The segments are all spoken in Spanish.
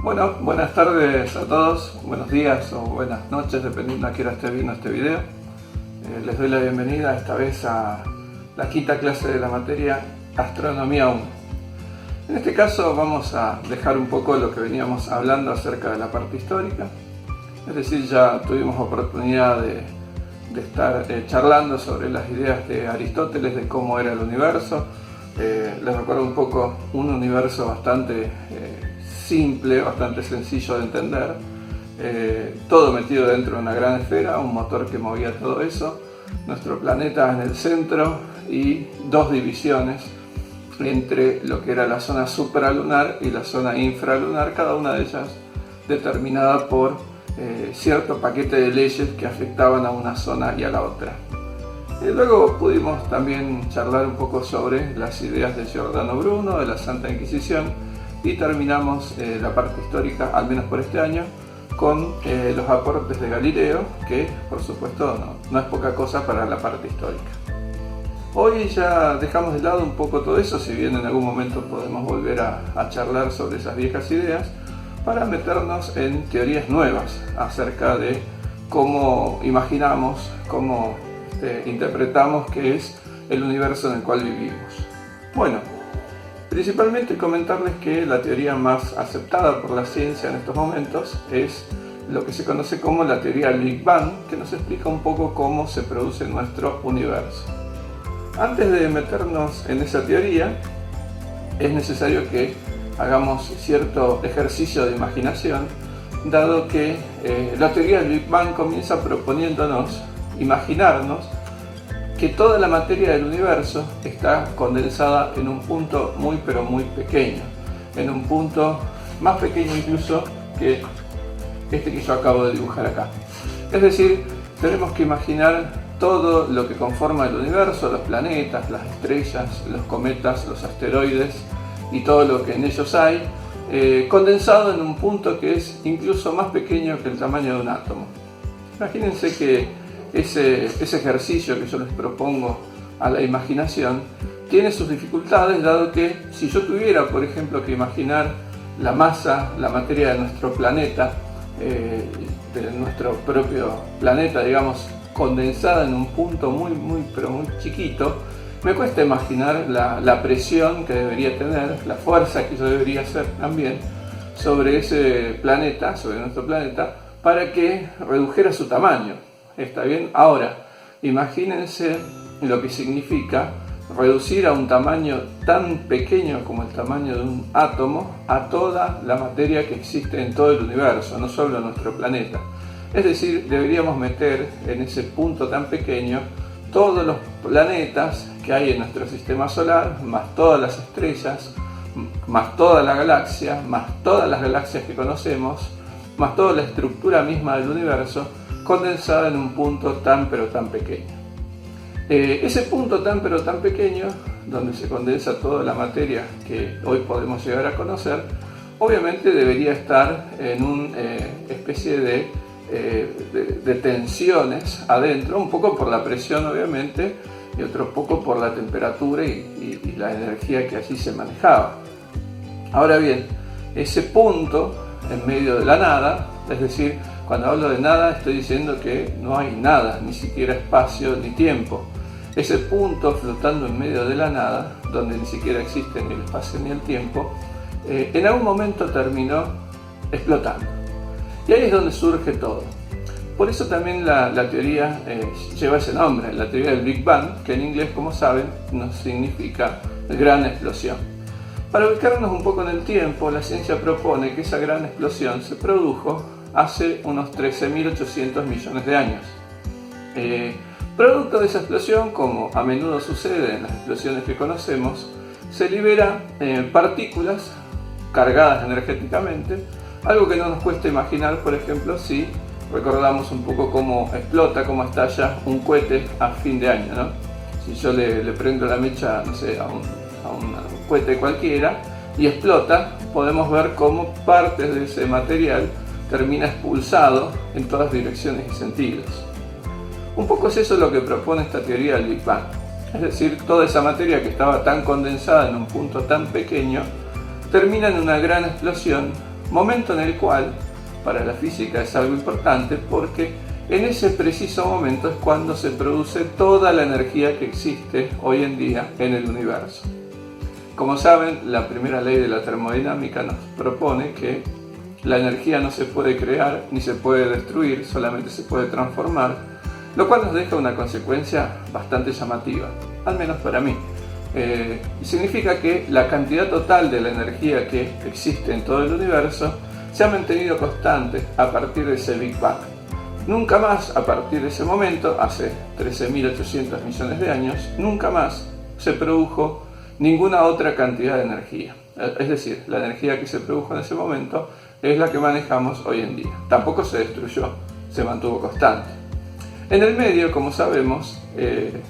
Bueno, buenas tardes a todos, buenos días o buenas noches, dependiendo a qué hora esté viendo este video. Les doy la bienvenida esta vez a la quinta clase de la materia Astronomía 1. En este caso vamos a dejar un poco lo que veníamos hablando acerca de la parte histórica. Es decir, ya tuvimos oportunidad de estar charlando sobre las ideas de Aristóteles de cómo era el universo. Les recuerdo un poco un universo bastante simple, bastante sencillo de entender, todo metido dentro de una gran esfera, un motor que movía todo eso, nuestro planeta en el centro y dos divisiones entre lo que era la zona supralunar y la zona infralunar, cada una de ellas determinada por cierto paquete de leyes que afectaban a una zona y a la otra. Luego pudimos también charlar un poco sobre las ideas de Giordano Bruno, de la Santa Inquisición, y terminamos la parte histórica, al menos por este año, con los aportes de Galileo, que por supuesto no es poca cosa para la parte histórica. Hoy ya dejamos de lado un poco todo eso, si bien en algún momento podemos volver a charlar sobre esas viejas ideas, para meternos en teorías nuevas acerca de cómo imaginamos, cómo interpretamos que es el universo en el cual vivimos. Bueno, principalmente comentarles que la teoría más aceptada por la ciencia en estos momentos es lo que se conoce como la teoría del Big Bang, que nos explica un poco cómo se produce nuestro universo. Antes de meternos en esa teoría, es necesario que hagamos cierto ejercicio de imaginación, dado que la teoría del Big Bang comienza proponiéndonos imaginarnos que toda la materia del universo está condensada en un punto muy pero muy pequeño, en un punto más pequeño incluso que este que yo acabo de dibujar acá. Es decir, tenemos que imaginar todo lo que conforma el universo, los planetas, las estrellas, los cometas, los asteroides y todo lo que en ellos hay, condensado en un punto que es incluso más pequeño que el tamaño de un átomo. Imagínense que ese ejercicio que yo les propongo a la imaginación tiene sus dificultades, dado que si yo tuviera, por ejemplo, que imaginar la masa, la materia de nuestro planeta, de nuestro propio planeta, digamos, condensada en un punto muy pero muy chiquito, me cuesta imaginar la presión que debería tener, la fuerza que yo debería hacer también sobre ese planeta, sobre nuestro planeta, para que redujera su tamaño. ¿Está bien? Ahora, imagínense lo que significa reducir a un tamaño tan pequeño como el tamaño de un átomo a toda la materia que existe en todo el universo, no solo en nuestro planeta. Es decir, deberíamos meter en ese punto tan pequeño todos los planetas que hay en nuestro sistema solar, más todas las estrellas, más toda la galaxia, más todas las galaxias que conocemos, más toda la estructura misma del universo, condensada en un punto tan pero tan pequeño. Ese punto tan pero tan pequeño, donde se condensa toda la materia que hoy podemos llegar a conocer, obviamente debería estar en una especie de tensiones adentro, un poco por la presión obviamente, y otro poco por la temperatura y la energía que allí se manejaba. Ahora bien, ese punto en medio de la nada, es decir, cuando hablo de nada estoy diciendo que no hay nada, ni siquiera espacio ni tiempo. Ese punto flotando en medio de la nada, donde ni siquiera existe ni el espacio ni el tiempo, en algún momento terminó explotando. Y ahí es donde surge todo. Por eso también la teoría lleva ese nombre, la teoría del Big Bang, que en inglés, como saben, nos significa gran explosión. Para ubicarnos un poco en el tiempo, la ciencia propone que esa gran explosión se produjo hace unos 13.800 millones de años. Producto de esa explosión, como a menudo sucede en las explosiones que conocemos, se libera partículas cargadas energéticamente, algo que no nos cuesta imaginar, por ejemplo, si recordamos un poco cómo explota, cómo estalla un cohete a fin de año, ¿no? Si yo le prendo la mecha, no sé, a un cohete cualquiera y explota, podemos ver cómo partes de ese material termina expulsado en todas direcciones y sentidos. Un poco es eso lo que propone esta teoría del Big Bang. Es decir, toda esa materia que estaba tan condensada en un punto tan pequeño termina en una gran explosión Momento en el cual para la física es algo importante porque en ese preciso momento es cuando se produce toda la energía que existe hoy en día en el universo. Como saben, la primera ley de la termodinámica nos propone que la energía no se puede crear ni se puede destruir, solamente se puede transformar, lo cual nos deja una consecuencia bastante llamativa, al menos para mí. Significa que la cantidad total de la energía que existe en todo el universo se ha mantenido constante a partir de ese Big Bang. Nunca más, a partir de ese momento, hace 13.800 millones de años, nunca más se produjo ninguna otra cantidad de energía. Es decir, la energía que se produjo en ese momento es la que manejamos hoy en día. Tampoco se destruyó, se mantuvo constante. En el medio, como sabemos,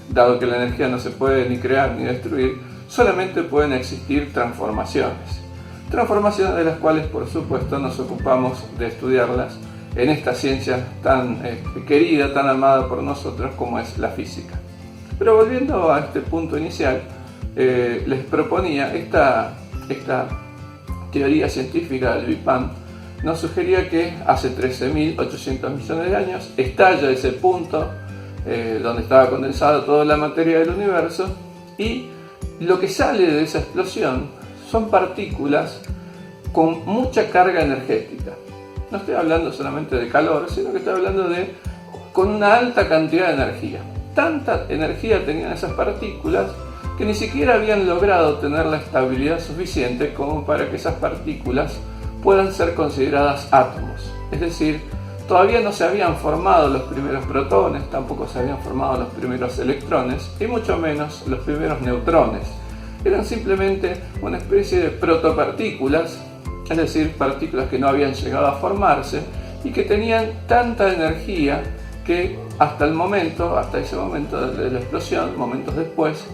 dado que la energía no se puede ni crear ni destruir, solamente pueden existir transformaciones. Transformaciones de las cuales, por supuesto, nos ocupamos de estudiarlas en esta ciencia tan querida, tan amada por nosotros como es la física. Pero volviendo a este punto inicial, les proponía esta teoría científica del Big Bang. Nos sugería que hace 13.800 millones de años estalla ese punto donde estaba condensada toda la materia del universo, y lo que sale de esa explosión son partículas con mucha carga energética. No estoy hablando solamente de calor, sino que estoy hablando con una alta cantidad de energía. Tanta energía tenían esas partículas que ni siquiera habían logrado tener la estabilidad suficiente como para que esas partículas puedan ser consideradas átomos. Es decir, todavía no se habían formado los primeros protones, tampoco se habían formado los primeros electrones y mucho menos los primeros neutrones. Eran simplemente una especie de protopartículas, es decir, partículas que no habían llegado a formarse y que tenían tanta energía que hasta ese momento de la explosión, momentos después,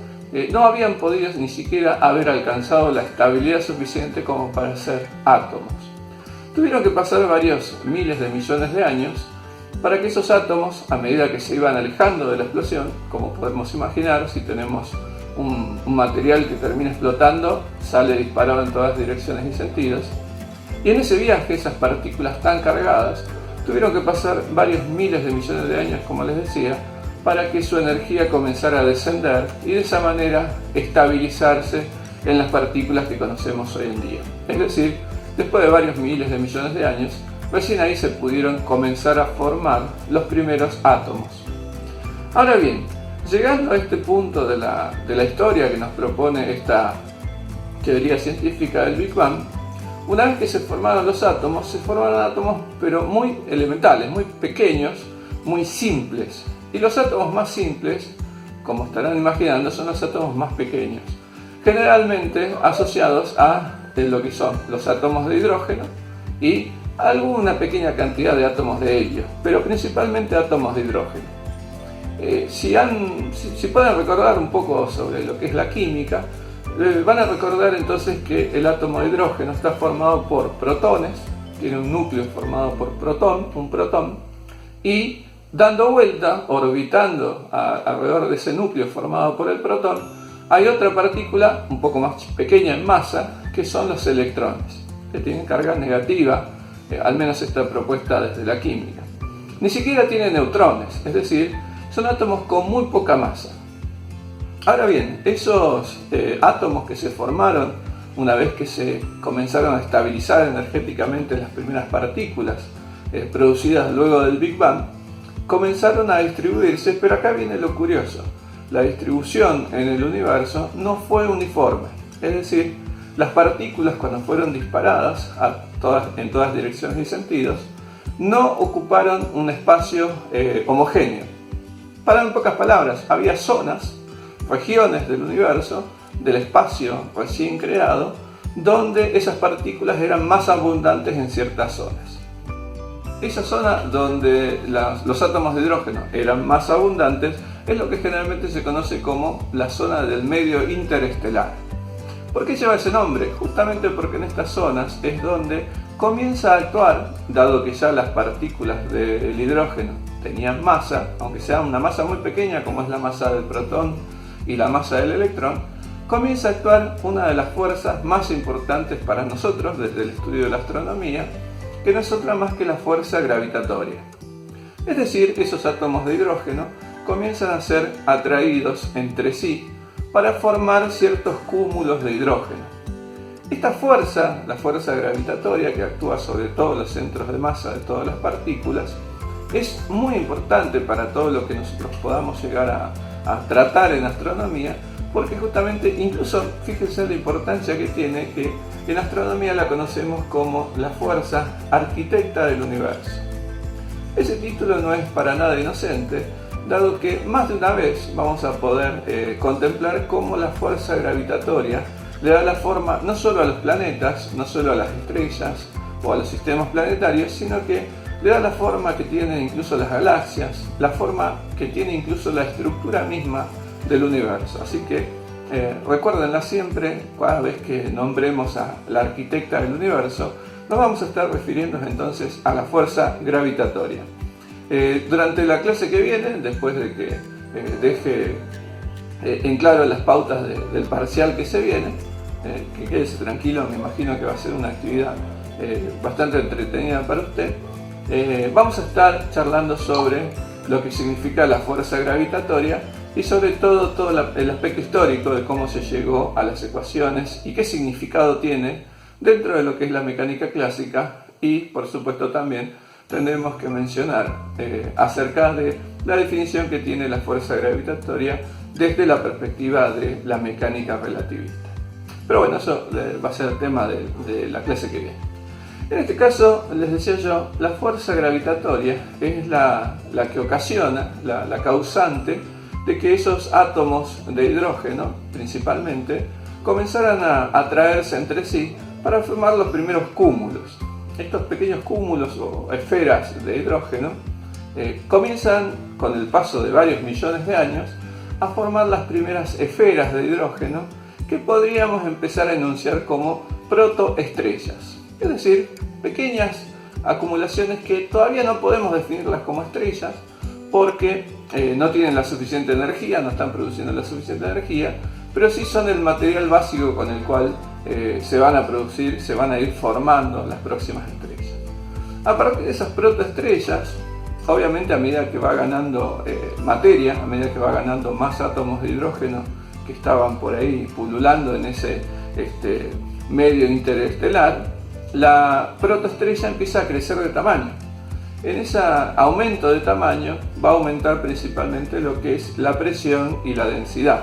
no habían podido ni siquiera haber alcanzado la estabilidad suficiente como para ser átomos. Tuvieron que pasar varios miles de millones de años para que esos átomos, a medida que se iban alejando de la explosión, como podemos imaginar, si tenemos un material que termina explotando, sale disparado en todas direcciones y sentidos, y en ese viaje esas partículas tan cargadas tuvieron que pasar varios miles de millones de años, como les decía, para que su energía comenzara a descender y de esa manera estabilizarse en las partículas que conocemos hoy en día. Es decir, después de varios miles de millones de años, recién ahí se pudieron comenzar a formar los primeros átomos. Ahora bien, llegando a este punto de la historia que nos propone esta teoría científica del Big Bang, una vez que se formaron los átomos, se formaron átomos pero muy elementales, muy pequeños, muy simples. Y los átomos más simples, como estarán imaginando, son los átomos más pequeños, generalmente asociados a lo que son los átomos de hidrógeno y alguna pequeña cantidad de átomos de helio, pero principalmente átomos de hidrógeno. Si pueden recordar un poco sobre lo que es la química, van a recordar entonces que el átomo de hidrógeno está formado por protones, tiene un núcleo formado por un protón, y dando vuelta, orbitando alrededor de ese núcleo formado por el protón, hay otra partícula un poco más pequeña en masa, que son los electrones, que tienen carga negativa, al menos esta propuesta desde la química. Ni siquiera tienen neutrones, es decir, son átomos con muy poca masa. Ahora bien, esos átomos que se formaron una vez que se comenzaron a estabilizar energéticamente las primeras partículas producidas luego del Big Bang, comenzaron a distribuirse, pero acá viene lo curioso. La distribución en el universo no fue uniforme, es decir, las partículas cuando fueron disparadas en todas direcciones y sentidos no ocuparon un espacio homogéneo. En pocas palabras, había zonas, regiones del universo, del espacio recién creado, donde esas partículas eran más abundantes en ciertas zonas. Esa zona donde los átomos de hidrógeno eran más abundantes es lo que generalmente se conoce como la zona del medio interestelar. ¿Por qué lleva ese nombre? Justamente porque en estas zonas es donde comienza a actuar, dado que ya las partículas del hidrógeno tenían masa, aunque sea una masa muy pequeña como es la masa del protón y la masa del electrón, comienza a actuar una de las fuerzas más importantes para nosotros desde el estudio de la astronomía, que no es otra más que la fuerza gravitatoria. Es decir, esos átomos de hidrógeno comienzan a ser atraídos entre sí para formar ciertos cúmulos de hidrógeno. Esta fuerza, la fuerza gravitatoria que actúa sobre todos los centros de masa de todas las partículas, es muy importante para todo lo que nosotros podamos llegar a tratar en astronomía, porque justamente, incluso fíjense la importancia que tiene, que en astronomía la conocemos como la fuerza arquitecta del universo. Ese título no es para nada inocente, dado que más de una vez vamos a poder contemplar cómo la fuerza gravitatoria le da la forma no solo a los planetas, no solo a las estrellas o a los sistemas planetarios, sino que le da la forma que tienen incluso las galaxias, la forma que tiene incluso la estructura misma del universo. Así que recuérdenla siempre, cada vez que nombremos a la arquitecta del universo, nos vamos a estar refiriendo entonces a la fuerza gravitatoria. Durante la clase que viene, después de que deje en claro las pautas del parcial que se viene, que quédese tranquilo, me imagino que va a ser una actividad bastante entretenida para usted. Vamos a estar charlando sobre lo que significa la fuerza gravitatoria y sobre todo el aspecto histórico de cómo se llegó a las ecuaciones y qué significado tiene dentro de lo que es la mecánica clásica, y por supuesto también tendremos que mencionar acerca de la definición que tiene la fuerza gravitatoria desde la perspectiva de la mecánica relativista. Pero bueno, eso va a ser el tema de la clase que viene. En este caso, les decía yo, la fuerza gravitatoria es la que ocasiona, la causante de que esos átomos de hidrógeno, principalmente, comenzaran a atraerse entre sí para formar los primeros cúmulos. Estos pequeños cúmulos o esferas de hidrógeno comienzan, con el paso de varios millones de años, a formar las primeras esferas de hidrógeno que podríamos empezar a enunciar como protoestrellas. Es decir, pequeñas acumulaciones que todavía no podemos definirlas como estrellas porque no tienen la suficiente energía, no están produciendo la suficiente energía, pero sí son el material básico con el cual se van a producir, se van a ir formando las próximas estrellas. A partir de esas protoestrellas, obviamente a medida que va ganando materia, a medida que va ganando más átomos de hidrógeno que estaban por ahí pululando en ese medio interestelar, la protoestrella empieza a crecer de tamaño. En ese aumento de tamaño va a aumentar principalmente lo que es la presión y la densidad.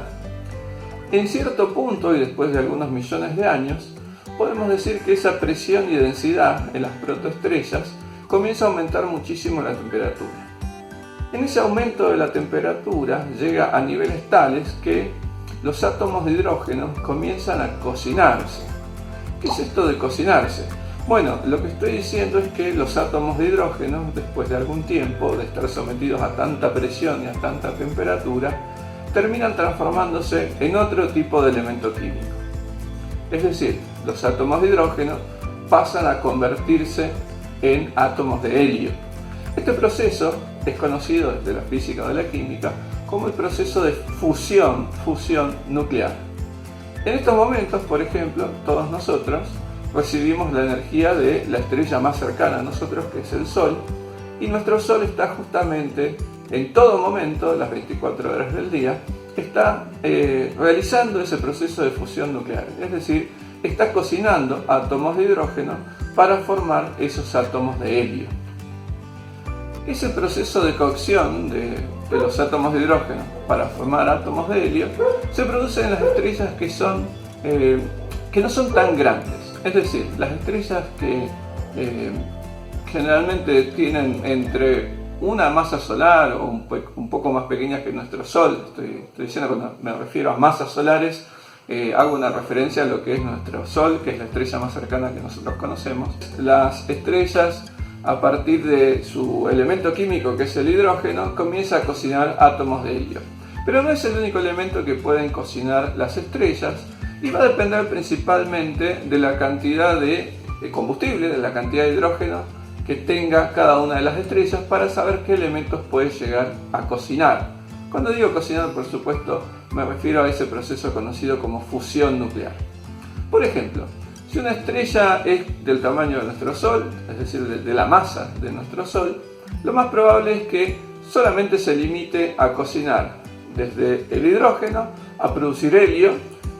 En cierto punto, y después de algunos millones de años, podemos decir que esa presión y densidad en las protoestrellas comienza a aumentar muchísimo la temperatura. En ese aumento de la temperatura llega a niveles tales que los átomos de hidrógeno comienzan a cocinarse. ¿Qué es esto de cocinarse? Bueno, lo que estoy diciendo es que los átomos de hidrógeno, después de algún tiempo de estar sometidos a tanta presión y a tanta temperatura, terminan transformándose en otro tipo de elemento químico. Es decir, los átomos de hidrógeno pasan a convertirse en átomos de helio. Este proceso es conocido desde la física o de la química como el proceso de fusión nuclear. En estos momentos, por ejemplo, todos nosotros recibimos la energía de la estrella más cercana a nosotros, que es el Sol, y nuestro Sol está justamente en todo momento, las 24 horas del día, está realizando ese proceso de fusión nuclear, es decir, está cocinando átomos de hidrógeno para formar esos átomos de helio. Ese proceso de cocción de los átomos de hidrógeno para formar átomos de helio se produce en las estrellas que no son tan grandes. Es decir, las estrellas que generalmente tienen entre una masa solar o un poco más pequeñas que nuestro Sol, estoy diciendo cuando me refiero a masas solares, hago una referencia a lo que es nuestro Sol, que es la estrella más cercana que nosotros conocemos. Las estrellas, a partir de su elemento químico, que es el hidrógeno, comienza a cocinar átomos de helio. Pero no es el único elemento que pueden cocinar las estrellas, y va a depender principalmente de la cantidad de combustible, de la cantidad de hidrógeno que tenga cada una de las estrellas para saber qué elementos puede llegar a cocinar Cuando digo cocinar, por supuesto, me refiero a ese proceso conocido como fusión nuclear. Por ejemplo, si una estrella es del tamaño de nuestro Sol, es decir, de la masa de nuestro Sol, lo más probable es que solamente se limite a cocinar desde el hidrógeno, a producir helio,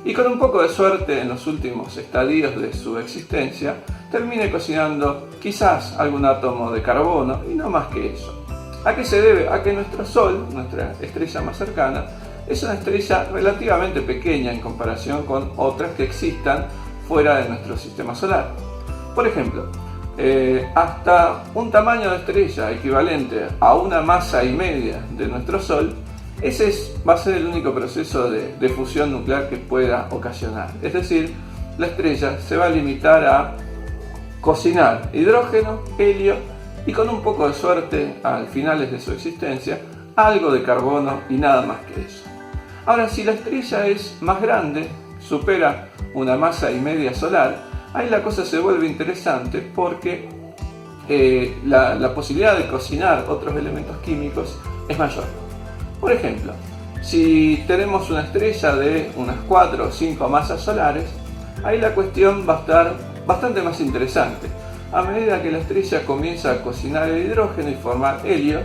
y con un poco de suerte en los últimos estadios de su existencia, termine cocinando quizás algún átomo de carbono y no más que eso. ¿A qué se debe? A que nuestro Sol, nuestra estrella más cercana, es una estrella relativamente pequeña en comparación con otras que existan fuera de nuestro sistema solar. Por ejemplo, hasta un tamaño de estrella equivalente a una masa y media de nuestro Sol, ese va a ser el único proceso de fusión nuclear que pueda ocasionar. Es decir, la estrella se va a limitar a cocinar hidrógeno, helio y con un poco de suerte, al finales de su existencia, algo de carbono y nada más que eso. Ahora, si la estrella es más grande, supera una masa y media solar, ahí la cosa se vuelve interesante porque la posibilidad de cocinar otros elementos químicos es mayor. Por ejemplo, si tenemos una estrella de unas 4 o 5 masas solares, ahí la cuestión va a estar bastante más interesante. A medida que la estrella comienza a cocinar el hidrógeno y formar helio,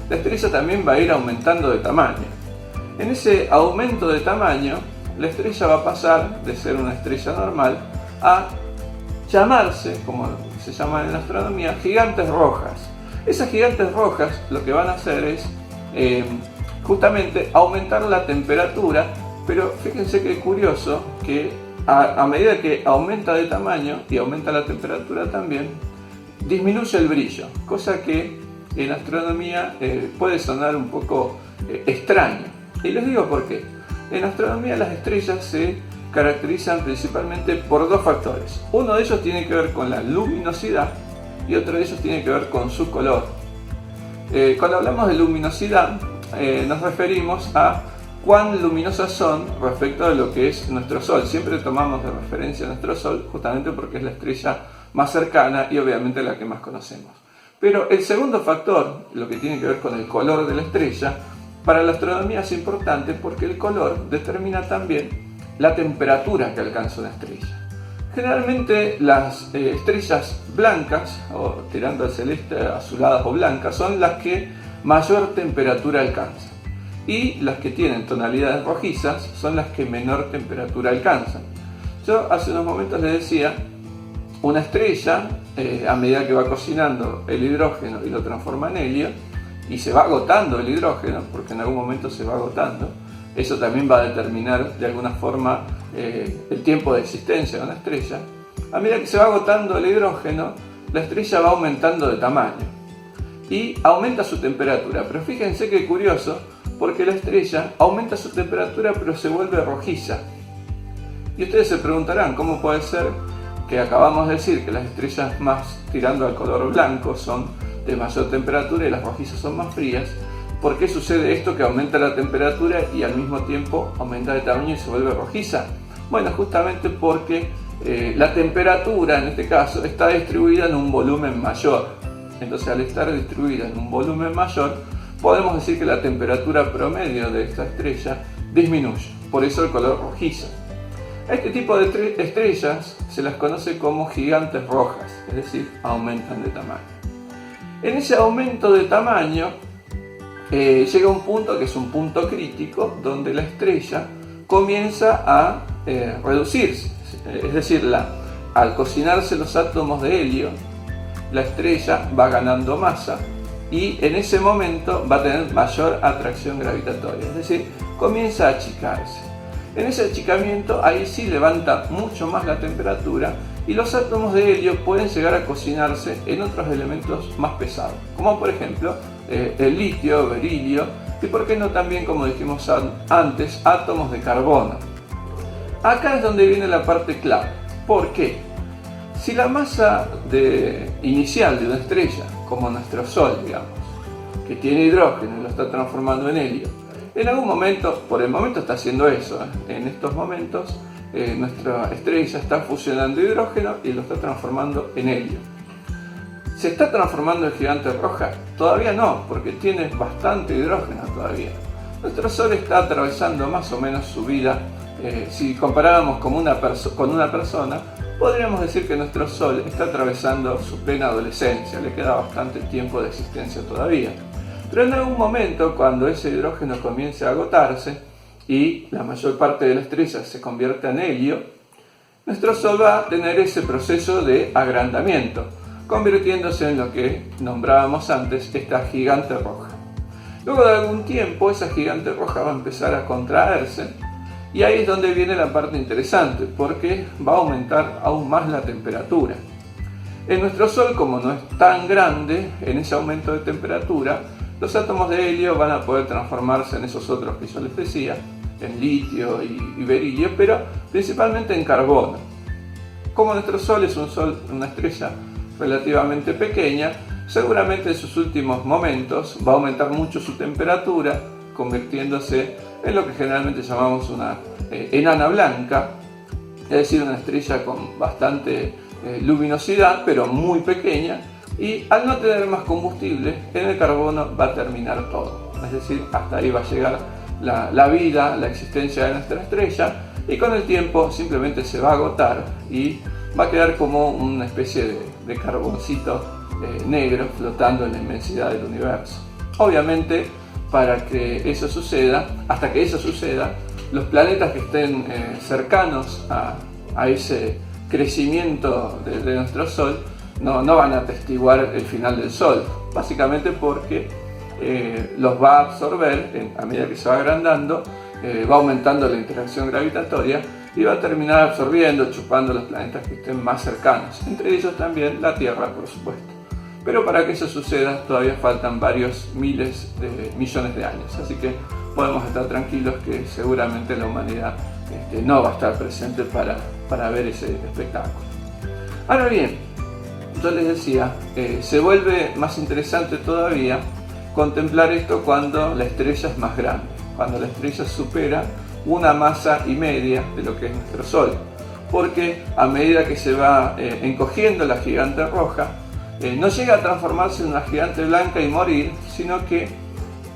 la estrella también va a ir aumentando de tamaño. En ese aumento de tamaño, la estrella va a pasar de ser una estrella normal a llamarse, como se llama en la astronomía, gigantes rojas. Esas gigantes rojas lo que van a hacer es justamente aumentar la temperatura, pero fíjense que curioso que a medida que aumenta de tamaño y aumenta la temperatura también, disminuye el brillo, cosa que en astronomía puede sonar un poco extraño. Y les digo por qué. En astronomía las estrellas se caracterizan principalmente por dos factores. Uno de ellos tiene que ver con la luminosidad y otro de ellos tiene que ver con su color. Cuando hablamos de luminosidad nos referimos a cuán luminosas son respecto a lo que es nuestro Sol. Siempre tomamos de referencia a nuestro Sol justamente porque es la estrella más cercana y obviamente la que más conocemos. Pero el segundo factor, lo que tiene que ver con el color de la estrella, para la astronomía es importante porque el color determina también la temperatura que alcanza una estrella. Generalmente las estrellas blancas, o tirando al celeste, azuladas o blancas, son las que mayor temperatura alcanzan. Y las que tienen tonalidades rojizas son las que menor temperatura alcanzan. Yo hace unos momentos les decía, una estrella, a medida que va cocinando el hidrógeno y lo transforma en helio, y se va agotando el hidrógeno, porque en algún momento se va agotando, eso también va a determinar de alguna forma el tiempo de existencia de una estrella. A medida que se va agotando el hidrógeno, la estrella va aumentando de tamaño y aumenta su temperatura. Pero fíjense qué curioso, porque la estrella aumenta su temperatura pero se vuelve rojiza. Y ustedes se preguntarán, ¿cómo puede ser que acabamos de decir que las estrellas más tirando al color blanco son de mayor temperatura y las rojizas son más frías? ¿Por qué sucede esto que aumenta la temperatura y al mismo tiempo aumenta de tamaño y se vuelve rojiza? Bueno, justamente porque la temperatura en este caso está distribuida en un volumen mayor. Entonces, al estar distribuida en un volumen mayor, podemos decir que la temperatura promedio de esta estrella disminuye. Por eso el color rojizo. A este tipo de estrellas se las conoce como gigantes rojas, es decir, aumentan de tamaño. En ese aumento de tamaño llega un punto que es un punto crítico donde la estrella comienza a reducirse, es decir, al cocinarse los átomos de helio, la estrella va ganando masa y en ese momento va a tener mayor atracción gravitatoria, es decir, comienza a achicarse. En ese achicamiento ahí sí levanta mucho más la temperatura y los átomos de helio pueden llegar a cocinarse en otros elementos más pesados, como por ejemplo el litio, berilio y por qué no también, como dijimos antes, átomos de carbono. Acá es donde viene la parte clave. ¿Por qué? Si la masa inicial de una estrella, como nuestro Sol, digamos, que tiene hidrógeno y lo está transformando en helio, en algún momento, por el momento está haciendo eso, en estos momentos nuestra estrella está fusionando hidrógeno y lo está transformando en helio. ¿Se está transformando en gigantes rojas? Todavía no, porque tiene bastante hidrógeno todavía. Nuestro Sol está atravesando más o menos su vida. Si comparáramos con una persona, podríamos decir que nuestro Sol está atravesando su plena adolescencia, le queda bastante tiempo de existencia todavía. Pero en algún momento, cuando ese hidrógeno comience a agotarse y la mayor parte de la estrella se convierta en helio, nuestro Sol va a tener ese proceso de agrandamiento, convirtiéndose en lo que nombrábamos antes, esta gigante roja. Luego de algún tiempo, esa gigante roja va a empezar a contraerse, y ahí es donde viene la parte interesante, porque va a aumentar aún más la temperatura. En nuestro Sol, como no es tan grande, en ese aumento de temperatura, los átomos de helio van a poder transformarse en esos otros que yo les decía, en litio y berilio, pero principalmente en carbono. Como nuestro Sol es una estrella relativamente pequeña, seguramente en sus últimos momentos va a aumentar mucho su temperatura, convirtiéndose en lo que generalmente llamamos una enana blanca, es decir, una estrella con bastante luminosidad, pero muy pequeña, y al no tener más combustible, en el carbono va a terminar todo. Es decir, hasta ahí va a llegar la vida, la existencia de nuestra estrella, y con el tiempo simplemente se va a agotar y va a quedar como una especie de carboncito negro flotando en la inmensidad del universo. Obviamente, para que eso suceda, hasta que eso suceda, los planetas que estén cercanos a ese crecimiento de nuestro Sol no van a atestiguar el final del Sol, básicamente porque los va a absorber a medida que se va agrandando, va aumentando la interacción gravitatoria y va a terminar absorbiendo, chupando los planetas que estén más cercanos, entre ellos también la Tierra, por supuesto. Pero para que eso suceda todavía faltan varios miles de millones de años, así que podemos estar tranquilos que seguramente la humanidad no va a estar presente para ver ese espectáculo. Ahora bien, yo les decía, se vuelve más interesante todavía contemplar esto cuando la estrella es más grande, cuando la estrella supera 1,5 masas de lo que es nuestro Sol, porque a medida que se va encogiendo la gigante roja, no llega a transformarse en una gigante blanca y morir, sino que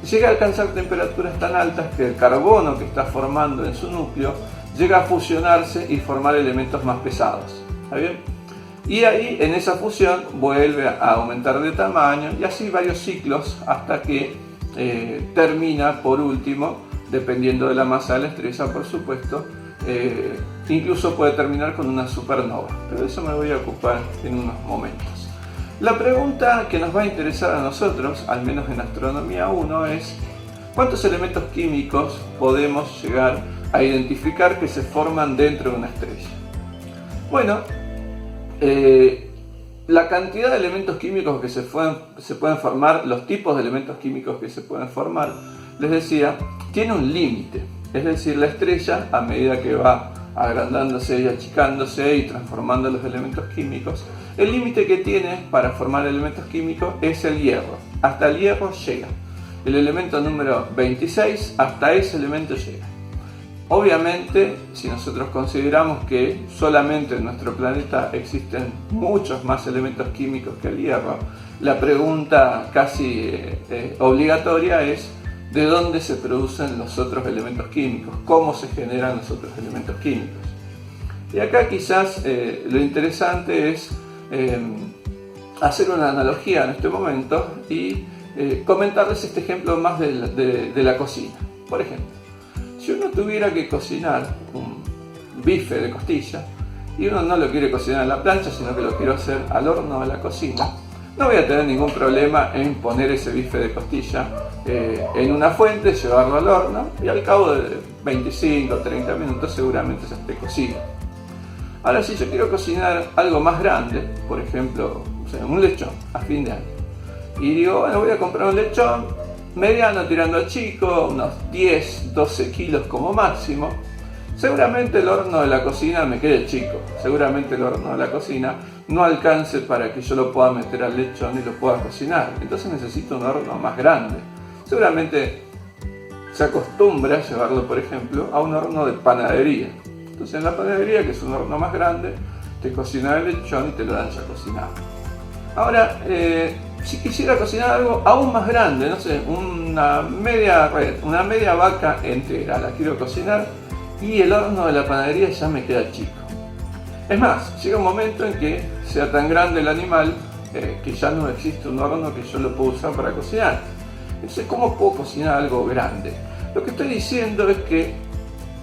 llega a alcanzar temperaturas tan altas que el carbono que está formando en su núcleo llega a fusionarse y formar elementos más pesados. ¿Está bien? Y ahí, en esa fusión, vuelve a aumentar de tamaño y así varios ciclos hasta que termina, por último, dependiendo de la masa de la estrella, por supuesto, incluso puede terminar con una supernova. Pero de eso me voy a ocupar en unos momentos. La pregunta que nos va a interesar a nosotros, al menos en Astronomía 1, es ¿cuántos elementos químicos podemos llegar a identificar que se forman dentro de una estrella? Bueno, la cantidad de elementos químicos que se pueden formar, los tipos de elementos químicos que se pueden formar, les decía, tiene un límite. Es decir, la estrella, a medida que va agrandándose y achicándose y transformando los elementos químicos, el límite que tiene para formar elementos químicos es el hierro. Hasta el hierro llega. El elemento número 26, hasta ese elemento llega. Obviamente, si nosotros consideramos que solamente en nuestro planeta existen muchos más elementos químicos que el hierro, la pregunta casi obligatoria es ¿de dónde se producen los otros elementos químicos? ¿Cómo se generan los otros elementos químicos? Y acá quizás lo interesante es hacer una analogía en este momento y comentarles este ejemplo más de la cocina. Por ejemplo, si uno tuviera que cocinar un bife de costilla y uno no lo quiere cocinar en la plancha, sino que lo quiere hacer al horno de la cocina, no voy a tener ningún problema en poner ese bife de costilla en una fuente, llevarlo al horno y al cabo de 25 o 30 minutos seguramente ya esté cocido. Ahora, si yo quiero cocinar algo más grande, por ejemplo, un lechón a fin de año, y digo, bueno, voy a comprar un lechón mediano tirando a chico, unos 10-12 kilos como máximo, seguramente el horno de la cocina me quede chico, seguramente el horno de la cocina no alcance para que yo lo pueda meter al lechón y lo pueda cocinar, entonces necesito un horno más grande. Seguramente se acostumbra a llevarlo, por ejemplo, a un horno de panadería. Entonces en la panadería, que es un horno más grande, te cocinan el lechón y te lo dan ya cocinado. Ahora, si quisiera cocinar algo aún más grande, no sé, un una media vaca entera, la quiero cocinar y el horno de la panadería ya me queda chico. Es más, llega un momento en que sea tan grande el animal que ya no existe un horno que yo lo puedo usar para cocinar. Entonces, ¿cómo puedo cocinar algo grande? Lo que estoy diciendo es que,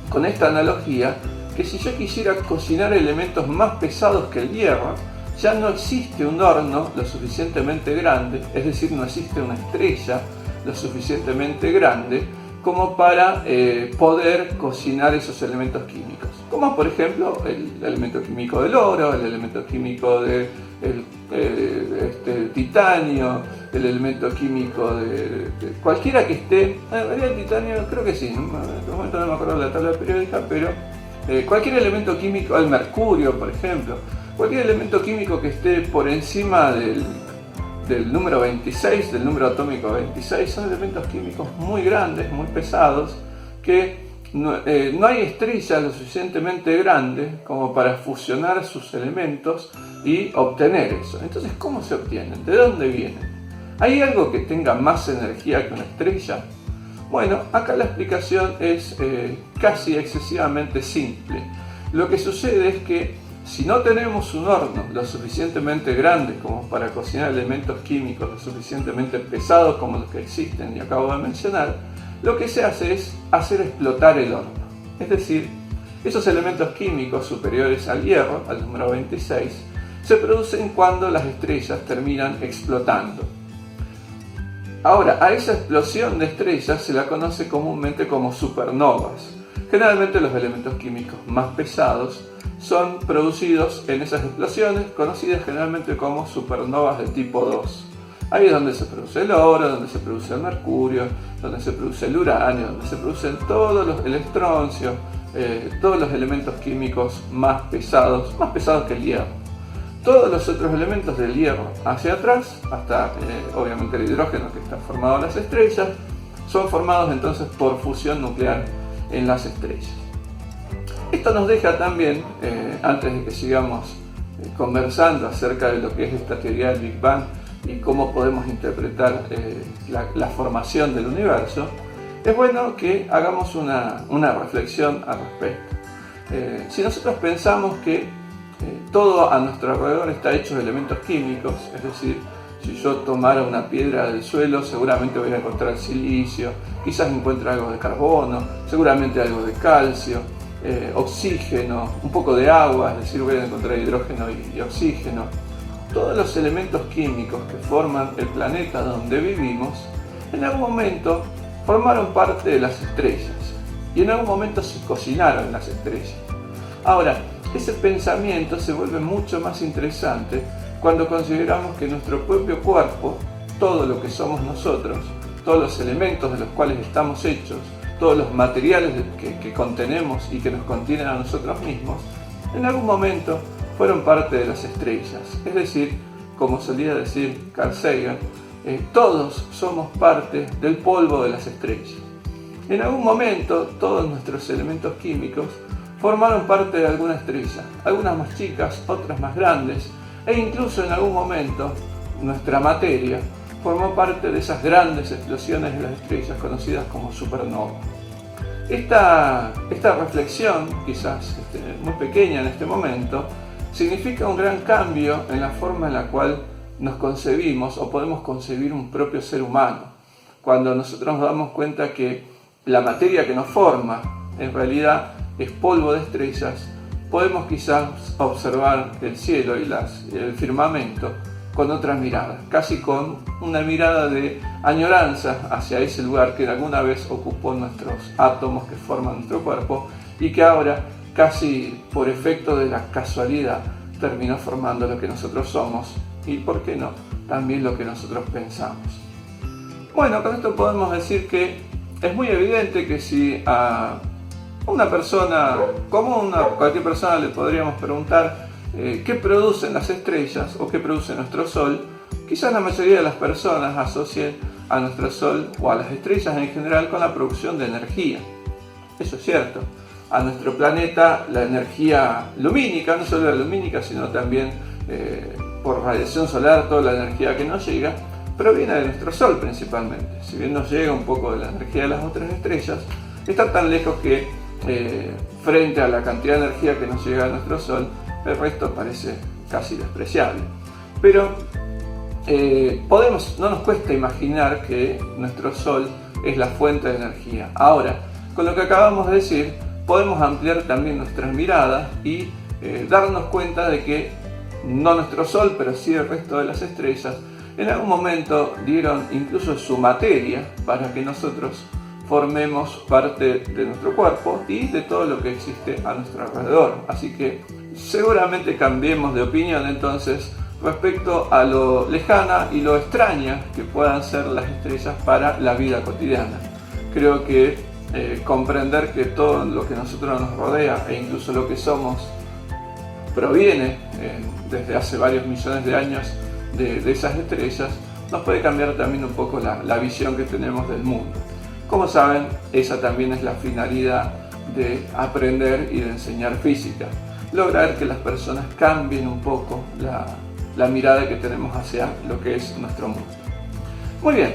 con esta analogía, que si yo quisiera cocinar elementos más pesados que el hierro, ya no existe un horno lo suficientemente grande, es decir, no existe una estrella lo suficientemente grande como para poder cocinar esos elementos químicos. Como por ejemplo el elemento químico del oro, el elemento químico del titanio, el elemento químico de cualquiera que esté, en realidad el titanio creo que sí, en este momento no me acuerdo de la tabla periódica, pero cualquier elemento químico, el mercurio por ejemplo, cualquier elemento químico que esté por encima del número 26, del número atómico 26, son elementos químicos muy grandes, muy pesados, que no hay estrella lo suficientemente grande como para fusionar sus elementos y obtener eso. Entonces, ¿cómo se obtienen? ¿De dónde vienen? ¿Hay algo que tenga más energía que una estrella? Bueno, acá la explicación es casi excesivamente simple. Lo que sucede es que si no tenemos un horno lo suficientemente grande como para cocinar elementos químicos lo suficientemente pesados como los que existen y acabo de mencionar, lo que se hace es hacer explotar el horno. Es decir, esos elementos químicos superiores al hierro, al número 26, se producen cuando las estrellas terminan explotando. Ahora, a esa explosión de estrellas se la conoce comúnmente como supernovas. Generalmente los elementos químicos más pesados son producidos en esas explosiones, conocidas generalmente como supernovas de tipo 2. Ahí es donde se produce el oro, donde se produce el mercurio, donde se produce el uranio, donde se producen todos el estroncio, todos los elementos químicos más pesados que el hierro. Todos los otros elementos del hierro hacia atrás, hasta obviamente el hidrógeno que está formado en las estrellas, son formados entonces por fusión nuclear en las estrellas. Esto nos deja también, antes de que sigamos conversando acerca de lo que es esta teoría del Big Bang y cómo podemos interpretar la formación del universo, es bueno que hagamos una reflexión al respecto. Si nosotros pensamos que todo a nuestro alrededor está hecho de elementos químicos, es decir, si yo tomara una piedra del suelo, seguramente voy a encontrar silicio, quizás encuentre algo de carbono, seguramente algo de calcio, oxígeno, un poco de agua, es decir, voy a encontrar hidrógeno y oxígeno. Todos los elementos químicos que forman el planeta donde vivimos, en algún momento formaron parte de las estrellas y en algún momento se cocinaron en las estrellas. Ahora, ese pensamiento se vuelve mucho más interesante cuando consideramos que nuestro propio cuerpo, todo lo que somos nosotros, todos los elementos de los cuales estamos hechos, todos los materiales que contenemos y que nos contienen a nosotros mismos, en algún momento fueron parte de las estrellas. Es decir, como solía decir Carl Sagan, todos somos parte del polvo de las estrellas. En algún momento todos nuestros elementos químicos formaron parte de alguna estrella, algunas más chicas, otras más grandes, e incluso en algún momento nuestra materia formó parte de esas grandes explosiones de las estrellas conocidas como supernova. Esta reflexión, quizás muy pequeña en este momento, significa un gran cambio en la forma en la cual nos concebimos o podemos concebir un propio ser humano. Cuando nosotros nos damos cuenta que la materia que nos forma en realidad es polvo de estrellas, podemos quizás observar el cielo y el firmamento con otra mirada, casi con una mirada de añoranza hacia ese lugar que alguna vez ocupó nuestros átomos que forman nuestro cuerpo y que ahora, casi por efecto de la casualidad, terminó formando lo que nosotros somos y, ¿por qué no?, también lo que nosotros pensamos. Bueno, con esto podemos decir que es muy evidente que si a una persona común, a cualquier persona le podríamos preguntar qué producen las estrellas o qué produce nuestro Sol, quizás la mayoría de las personas asocien a nuestro Sol o a las estrellas en general con la producción de energía. Eso es cierto. A nuestro planeta la energía lumínica, no solo la lumínica, sino también por radiación solar, toda la energía que nos llega, proviene de nuestro Sol principalmente. Si bien nos llega un poco de la energía de las otras estrellas, está tan lejos que frente a la cantidad de energía que nos llega a nuestro Sol, el resto parece casi despreciable. Pero no nos cuesta imaginar que nuestro Sol es la fuente de energía. Ahora, con lo que acabamos de decir, podemos ampliar también nuestras miradas y darnos cuenta de que no nuestro Sol, pero sí el resto de las estrellas, en algún momento dieron incluso su materia para que nosotros formemos parte de nuestro cuerpo y de todo lo que existe a nuestro alrededor. Así que seguramente cambiemos de opinión entonces respecto a lo lejana y lo extraña que puedan ser las estrellas para la vida cotidiana. Creo que comprender que todo lo que nosotros nos rodea e incluso lo que somos proviene desde hace varios millones de años de esas estrellas, nos puede cambiar también un poco la visión que tenemos del mundo. Como saben, esa también es la finalidad de aprender y de enseñar física, lograr que las personas cambien un poco la mirada que tenemos hacia lo que es nuestro mundo. Muy bien,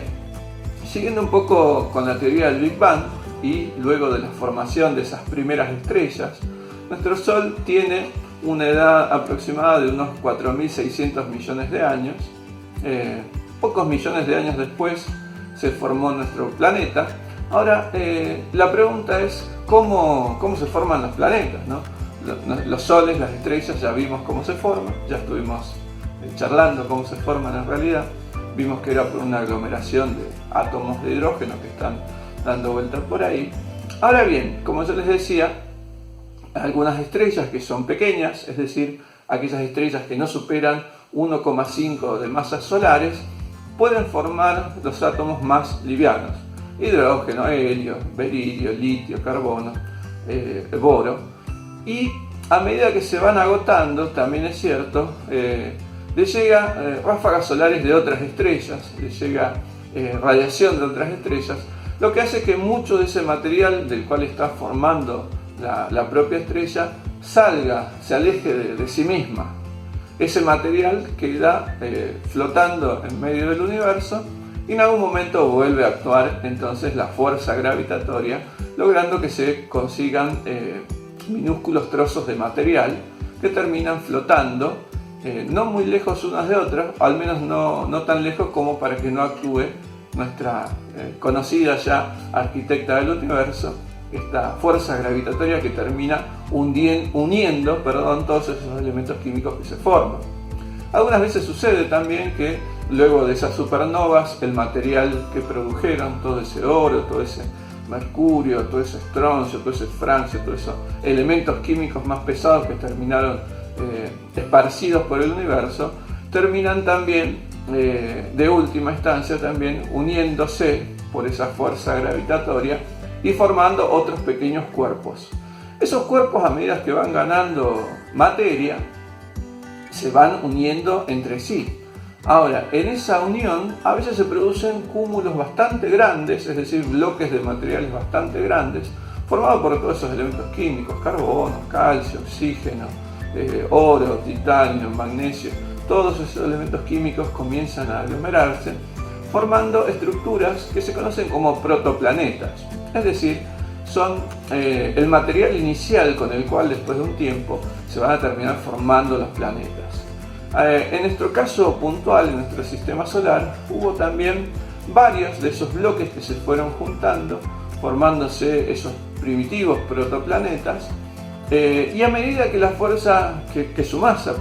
siguiendo un poco con la teoría del Big Bang y luego de la formación de esas primeras estrellas, nuestro Sol tiene una edad aproximada de unos 4.600 millones de años. Pocos millones de años después se formó nuestro planeta. Ahora, la pregunta es ¿cómo se forman los planetas, ¿no? Los soles, las estrellas, ya vimos cómo se forman, ya estuvimos charlando cómo se forman en realidad. Vimos que era por una aglomeración de átomos de hidrógeno que están dando vueltas por ahí. Ahora bien, como yo les decía, algunas estrellas que son pequeñas, es decir, aquellas estrellas que no superan 1,5 de masas solares, pueden formar los átomos más livianos: hidrógeno, helio, berilio, litio, carbono, boro. Y a medida que se van agotando, también es cierto, les llega ráfagas solares de otras estrellas, les llega radiación de otras estrellas, lo que hace que mucho de ese material del cual está formando la propia estrella se aleje de sí misma. Ese material queda flotando en medio del universo y en algún momento vuelve a actuar entonces la fuerza gravitatoria, logrando que se consigan minúsculos trozos de material que terminan flotando no muy lejos unas de otras, al menos no tan lejos como para que no actúe nuestra conocida ya arquitecta del universo, esta fuerza gravitatoria que termina uniendo todos esos elementos químicos que se forman. Algunas veces sucede también que luego de esas supernovas, el material que produjeron, todo ese oro, todo ese mercurio, todo ese estroncio, todo ese francio, todos esos elementos químicos más pesados que terminaron esparcidos por el universo, terminan también, de última instancia, también uniéndose por esa fuerza gravitatoria y formando otros pequeños cuerpos. Esos cuerpos, a medida que van ganando materia, se van uniendo entre sí. Ahora, en esa unión a veces se producen cúmulos bastante grandes, es decir, bloques de materiales bastante grandes, formados por todos esos elementos químicos: carbono, calcio, oxígeno, oro, titanio, magnesio. Todos esos elementos químicos comienzan a aglomerarse, formando estructuras que se conocen como protoplanetas. Es decir, son el material inicial con el cual después de un tiempo se van a terminar formando los planetas. En nuestro caso puntual, en nuestro sistema solar, hubo también varios de esos bloques que se fueron juntando, formándose esos primitivos protoplanetas, y a medida que la fuerza, que su masa,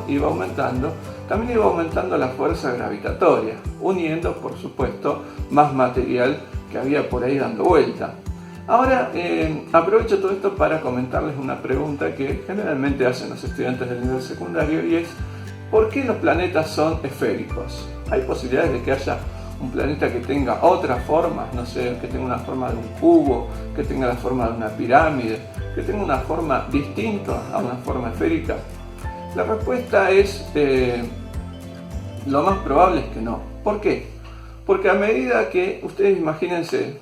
iba aumentando, también iba aumentando la fuerza gravitatoria, uniendo, por supuesto, más material que había por ahí dando vuelta. Ahora, aprovecho todo esto para comentarles una pregunta que generalmente hacen los estudiantes del nivel secundario, y es: ¿por qué los planetas son esféricos? ¿Hay posibilidades de que haya un planeta que tenga otra forma? No sé, que tenga una forma de un cubo, que tenga la forma de una pirámide, que tenga una forma distinta a una forma esférica. La respuesta es, lo más probable es que no. ¿Por qué? Porque a medida que, ustedes imagínense,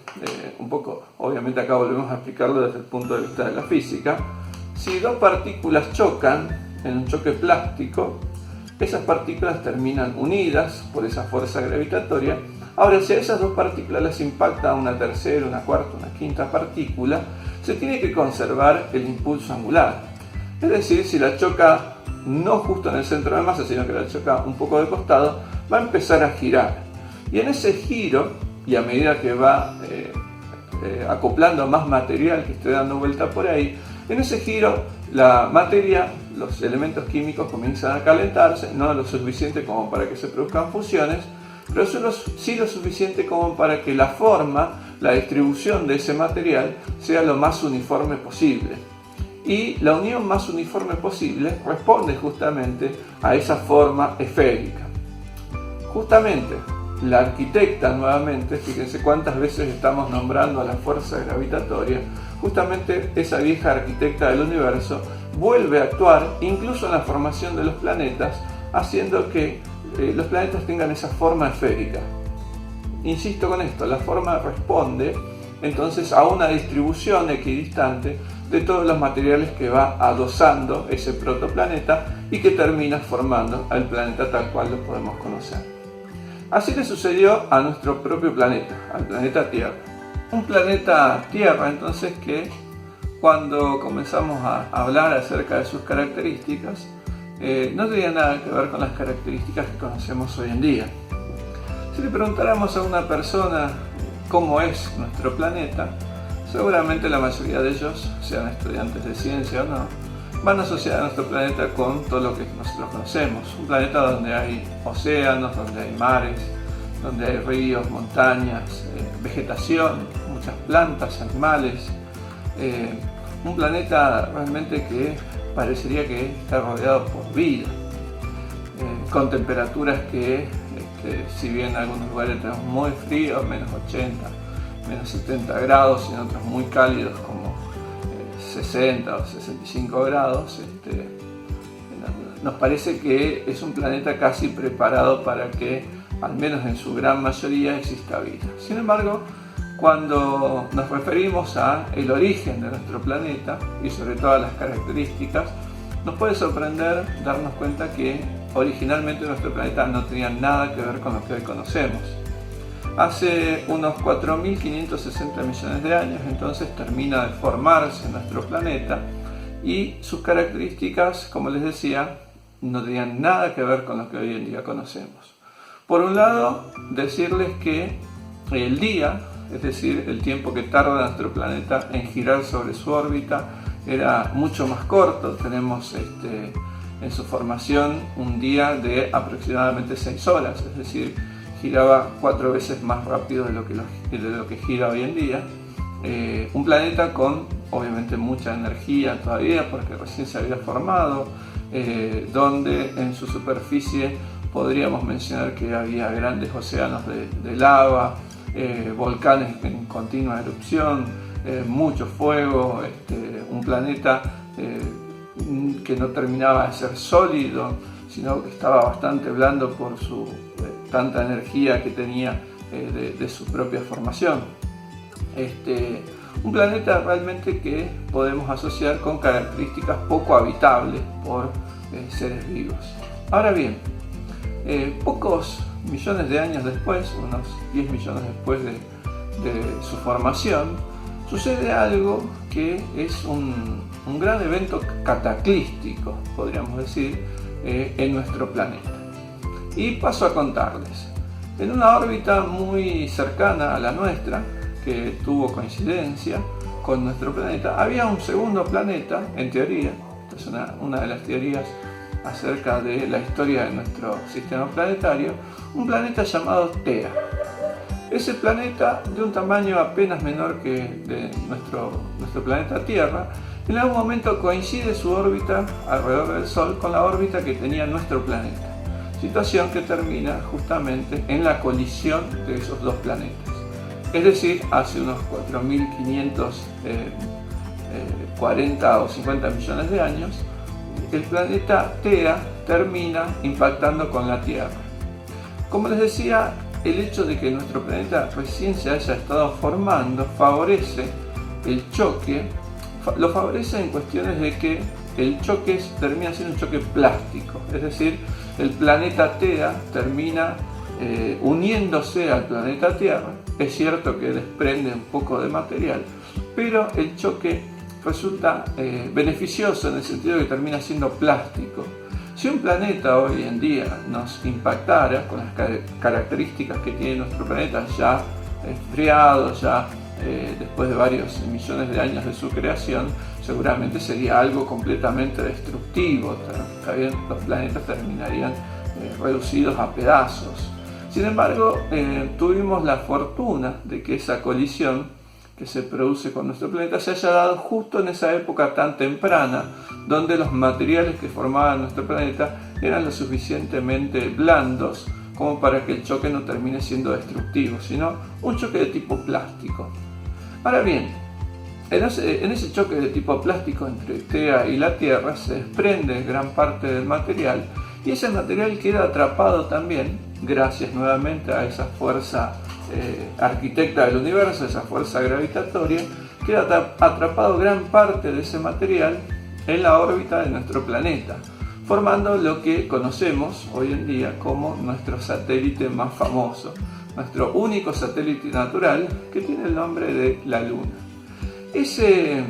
un poco, obviamente acá volvemos a explicarlo desde el punto de vista de la física, si dos partículas chocan en un choque plástico, esas partículas terminan unidas por esa fuerza gravitatoria. Ahora, si a esas dos partículas las impacta una tercera, una cuarta, una quinta partícula, se tiene que conservar el impulso angular. Es decir, si la choca no justo en el centro de masa, sino que la choca un poco de costado, va a empezar a girar. Y en ese giro, y a medida que va acoplando más material que esté dando vuelta por ahí, en ese giro la materia, los elementos químicos comienzan a calentarse, no lo suficiente como para que se produzcan fusiones, pero sí lo suficiente como para que la forma, la distribución de ese material sea lo más uniforme posible. Y la unión más uniforme posible responde justamente a esa forma esférica. Justamente la arquitecta, nuevamente, fíjense cuántas veces estamos nombrando a la fuerza gravitatoria, justamente esa vieja arquitecta del universo vuelve a actuar incluso en la formación de los planetas, haciendo que los planetas tengan esa forma esférica. Insisto con esto, la forma responde entonces a una distribución equidistante de todos los materiales que va adosando ese protoplaneta y que termina formando al planeta tal cual lo podemos conocer. Así le sucedió a nuestro propio planeta, al planeta Tierra. Un planeta Tierra, entonces, que cuando comenzamos a hablar acerca de sus características, no tenía nada que ver con las características que conocemos hoy en día. Si le preguntáramos a una persona cómo es nuestro planeta, seguramente la mayoría de ellos, sean estudiantes de ciencia o no, van a asociar a nuestro planeta con todo lo que nosotros conocemos. Un planeta donde hay océanos, donde hay mares, donde hay ríos, montañas, vegetación, muchas plantas, animales. Un planeta realmente que parecería que está rodeado por vida, con temperaturas que si bien en algunos lugares tenemos muy fríos, menos 80, menos 70 grados, y en otros muy cálidos como 60 o 65 grados, nos parece que es un planeta casi preparado para que, al menos en su gran mayoría, exista vida. Sin embargo, cuando nos referimos al origen de nuestro planeta y sobre todo a las características, nos puede sorprender darnos cuenta que originalmente nuestro planeta no tenía nada que ver con lo que hoy conocemos. Hace unos 4.560 millones de años, entonces, termina de formarse nuestro planeta y sus características, como les decía, no tenían nada que ver con lo que hoy en día conocemos. Por un lado, decirles que el día, es decir, el tiempo que tarda nuestro planeta en girar sobre su órbita, era mucho más corto. Tenemos en su formación un día de aproximadamente 6 horas, es decir, giraba 4 veces más rápido de lo que gira hoy en día. Un planeta con obviamente mucha energía todavía, porque recién se había formado, donde en su superficie podríamos mencionar que había grandes océanos de lava, volcanes en continua erupción, mucho fuego, un planeta que no terminaba de ser sólido, sino que estaba bastante blando por su tanta energía que tenía de su propia formación. Un planeta realmente que podemos asociar con características poco habitables por seres vivos. Ahora bien, pocos millones de años después, unos 10 millones después de su formación, sucede algo que es un gran evento cataclístico, podríamos decir, en nuestro planeta. Y paso a contarles. En una órbita muy cercana a la nuestra, que tuvo coincidencia con nuestro planeta, había un segundo planeta, en teoría. Esta es una de las teorías acerca de la historia de nuestro sistema planetario, un planeta llamado Theia. Ese planeta, de un tamaño apenas menor que de nuestro planeta Tierra, en algún momento coincide su órbita alrededor del Sol con la órbita que tenía nuestro planeta, situación que termina justamente en la colisión de esos dos planetas. Es decir, hace unos 4.540 o 50 millones de años, el planeta Theia termina impactando con la Tierra. Como les decía, el hecho de que nuestro planeta recién se haya estado formando favorece el choque, lo favorece en cuestiones de que el choque termina siendo un choque plástico, es decir, el planeta Tea termina uniéndose al planeta Tierra. Es cierto que desprende un poco de material, pero el choque resulta beneficioso en el sentido de que termina siendo plástico. Si un planeta hoy en día nos impactara con las características que tiene nuestro planeta, ya enfriado, ya después de varios millones de años de su creación, seguramente sería algo completamente destructivo. También los planetas terminarían reducidos a pedazos. Sin embargo, tuvimos la fortuna de que esa colisión que se produce con nuestro planeta se haya dado justo en esa época tan temprana, donde los materiales que formaban nuestro planeta eran lo suficientemente blandos como para que el choque no termine siendo destructivo, sino un choque de tipo plástico. Ahora bien, en ese choque de tipo plástico entre Tea y la Tierra se desprende gran parte del material, y ese material queda atrapado también, gracias nuevamente a esa fuerza arquitecta del universo, esa fuerza gravitatoria. Queda atrapado gran parte de ese material en la órbita de nuestro planeta, formando lo que conocemos hoy en día como nuestro satélite más famoso, nuestro único satélite natural, que tiene el nombre de la Luna. Ese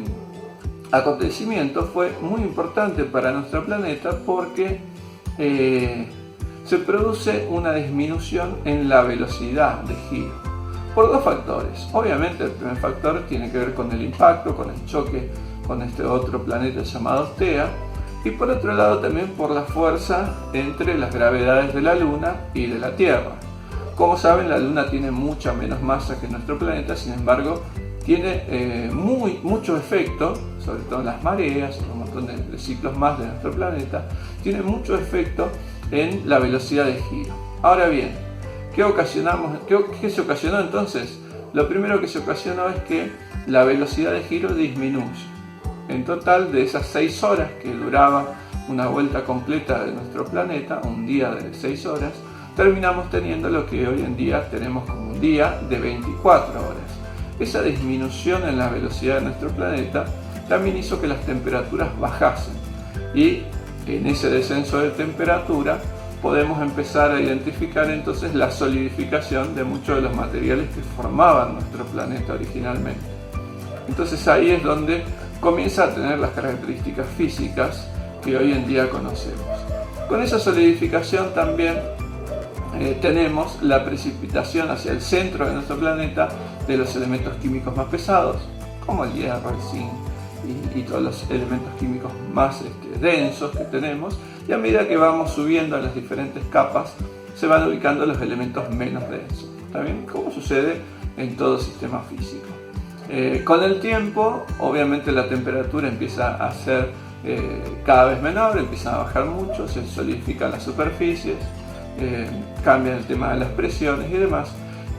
acontecimiento fue muy importante para nuestro planeta porque se produce una disminución en la velocidad de giro por dos factores. Obviamente el primer factor tiene que ver con el impacto, con el choque con este otro planeta llamado Tea, y por otro lado también por la fuerza entre las gravedades de la Luna y de la Tierra. Como saben, la Luna tiene mucha menos masa que nuestro planeta, sin embargo tiene mucho efecto, sobre todo en las mareas, un montón de ciclos más de nuestro planeta, tiene mucho efecto en la velocidad de giro. Ahora bien, ¿qué se ocasionó entonces? Lo primero que se ocasionó es que la velocidad de giro disminuye. En total, de esas 6 horas que duraba una vuelta completa de nuestro planeta, un día de 6 horas, terminamos teniendo lo que hoy en día tenemos como un día de 24 horas. Esa disminución en la velocidad de nuestro planeta también hizo que las temperaturas bajasen, y en ese descenso de temperatura podemos empezar a identificar entonces la solidificación de muchos de los materiales que formaban nuestro planeta originalmente. Entonces ahí es donde comienza a tener las características físicas que hoy en día conocemos. Con esa solidificación también tenemos la precipitación hacia el centro de nuestro planeta de los elementos químicos más pesados, como el hierro, el zinc y todos los elementos químicos más densos que tenemos, y a medida que vamos subiendo en las diferentes capas se van ubicando los elementos menos densos, también como sucede en todo sistema físico. Con el tiempo, obviamente, la temperatura empieza a ser cada vez menor, empieza a bajar mucho, se solidifican las superficies, cambian el tema de las presiones y demás.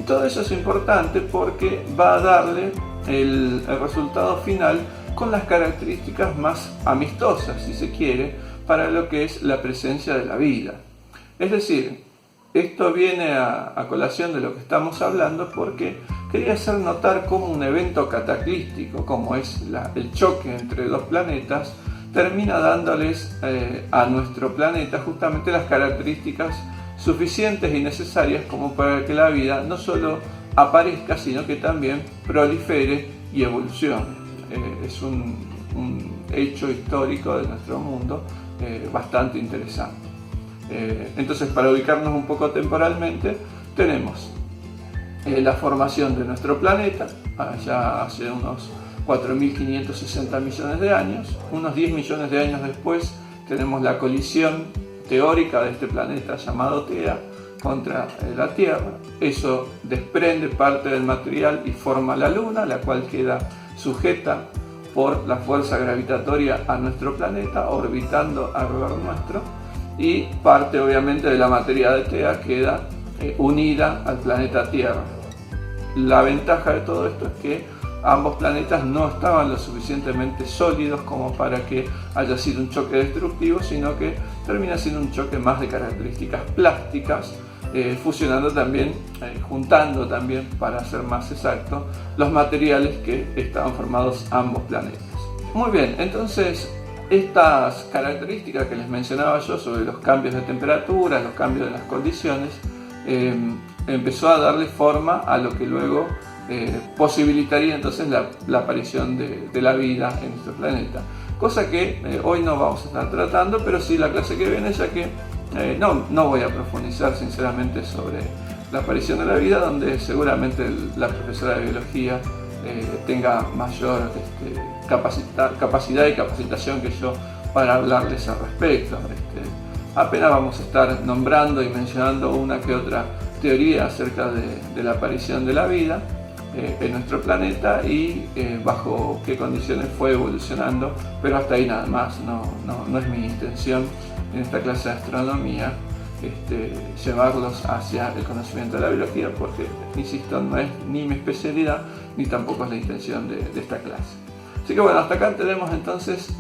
Y todo eso es importante porque va a darle el resultado final con las características más amistosas, si se quiere, para lo que es la presencia de la vida. Es decir, esto viene a colación de lo que estamos hablando porque quería hacer notar cómo un evento cataclístico, como es el choque entre dos planetas, termina dándoles a nuestro planeta justamente las características suficientes y necesarias como para que la vida no solo aparezca, sino que también prolifere y evolucione. Es un hecho histórico de nuestro mundo bastante interesante. Entonces, para ubicarnos un poco temporalmente, tenemos la formación de nuestro planeta, allá hace unos 4.560 millones de años. Unos 10 millones de años después tenemos la colisión teórica de este planeta llamado Tea contra la Tierra. Eso desprende parte del material y forma la Luna, la cual queda sujeta por la fuerza gravitatoria a nuestro planeta, orbitando alrededor nuestro, y parte obviamente de la materia de Tea queda unida al planeta Tierra. La ventaja de todo esto es que ambos planetas no estaban lo suficientemente sólidos como para que haya sido un choque destructivo, sino que termina siendo un choque más de características plásticas, fusionando también, juntando también, para ser más exacto, los materiales que estaban formados ambos planetas. Muy bien, entonces Estas características que les mencionaba yo sobre los cambios de temperatura, los cambios de las condiciones, empezó a darle forma a lo que luego posibilitaría entonces la aparición de la vida en nuestro planeta. Cosa que hoy no vamos a estar tratando, pero sí la clase que viene, ya que no voy a profundizar sinceramente sobre la aparición de la vida, donde seguramente la profesora de biología tenga mayor capacidad y capacitación que yo para hablarles al respecto. Apenas vamos a estar nombrando y mencionando una que otra teoría acerca de la aparición de la vida en nuestro planeta y bajo qué condiciones fue evolucionando, pero hasta ahí nada más. No es mi intención en esta clase de astronomía llevarlos hacia el conocimiento de la biología, porque, insisto, no es ni mi especialidad ni tampoco es la intención de esta clase. Así que bueno, hasta acá tenemos entonces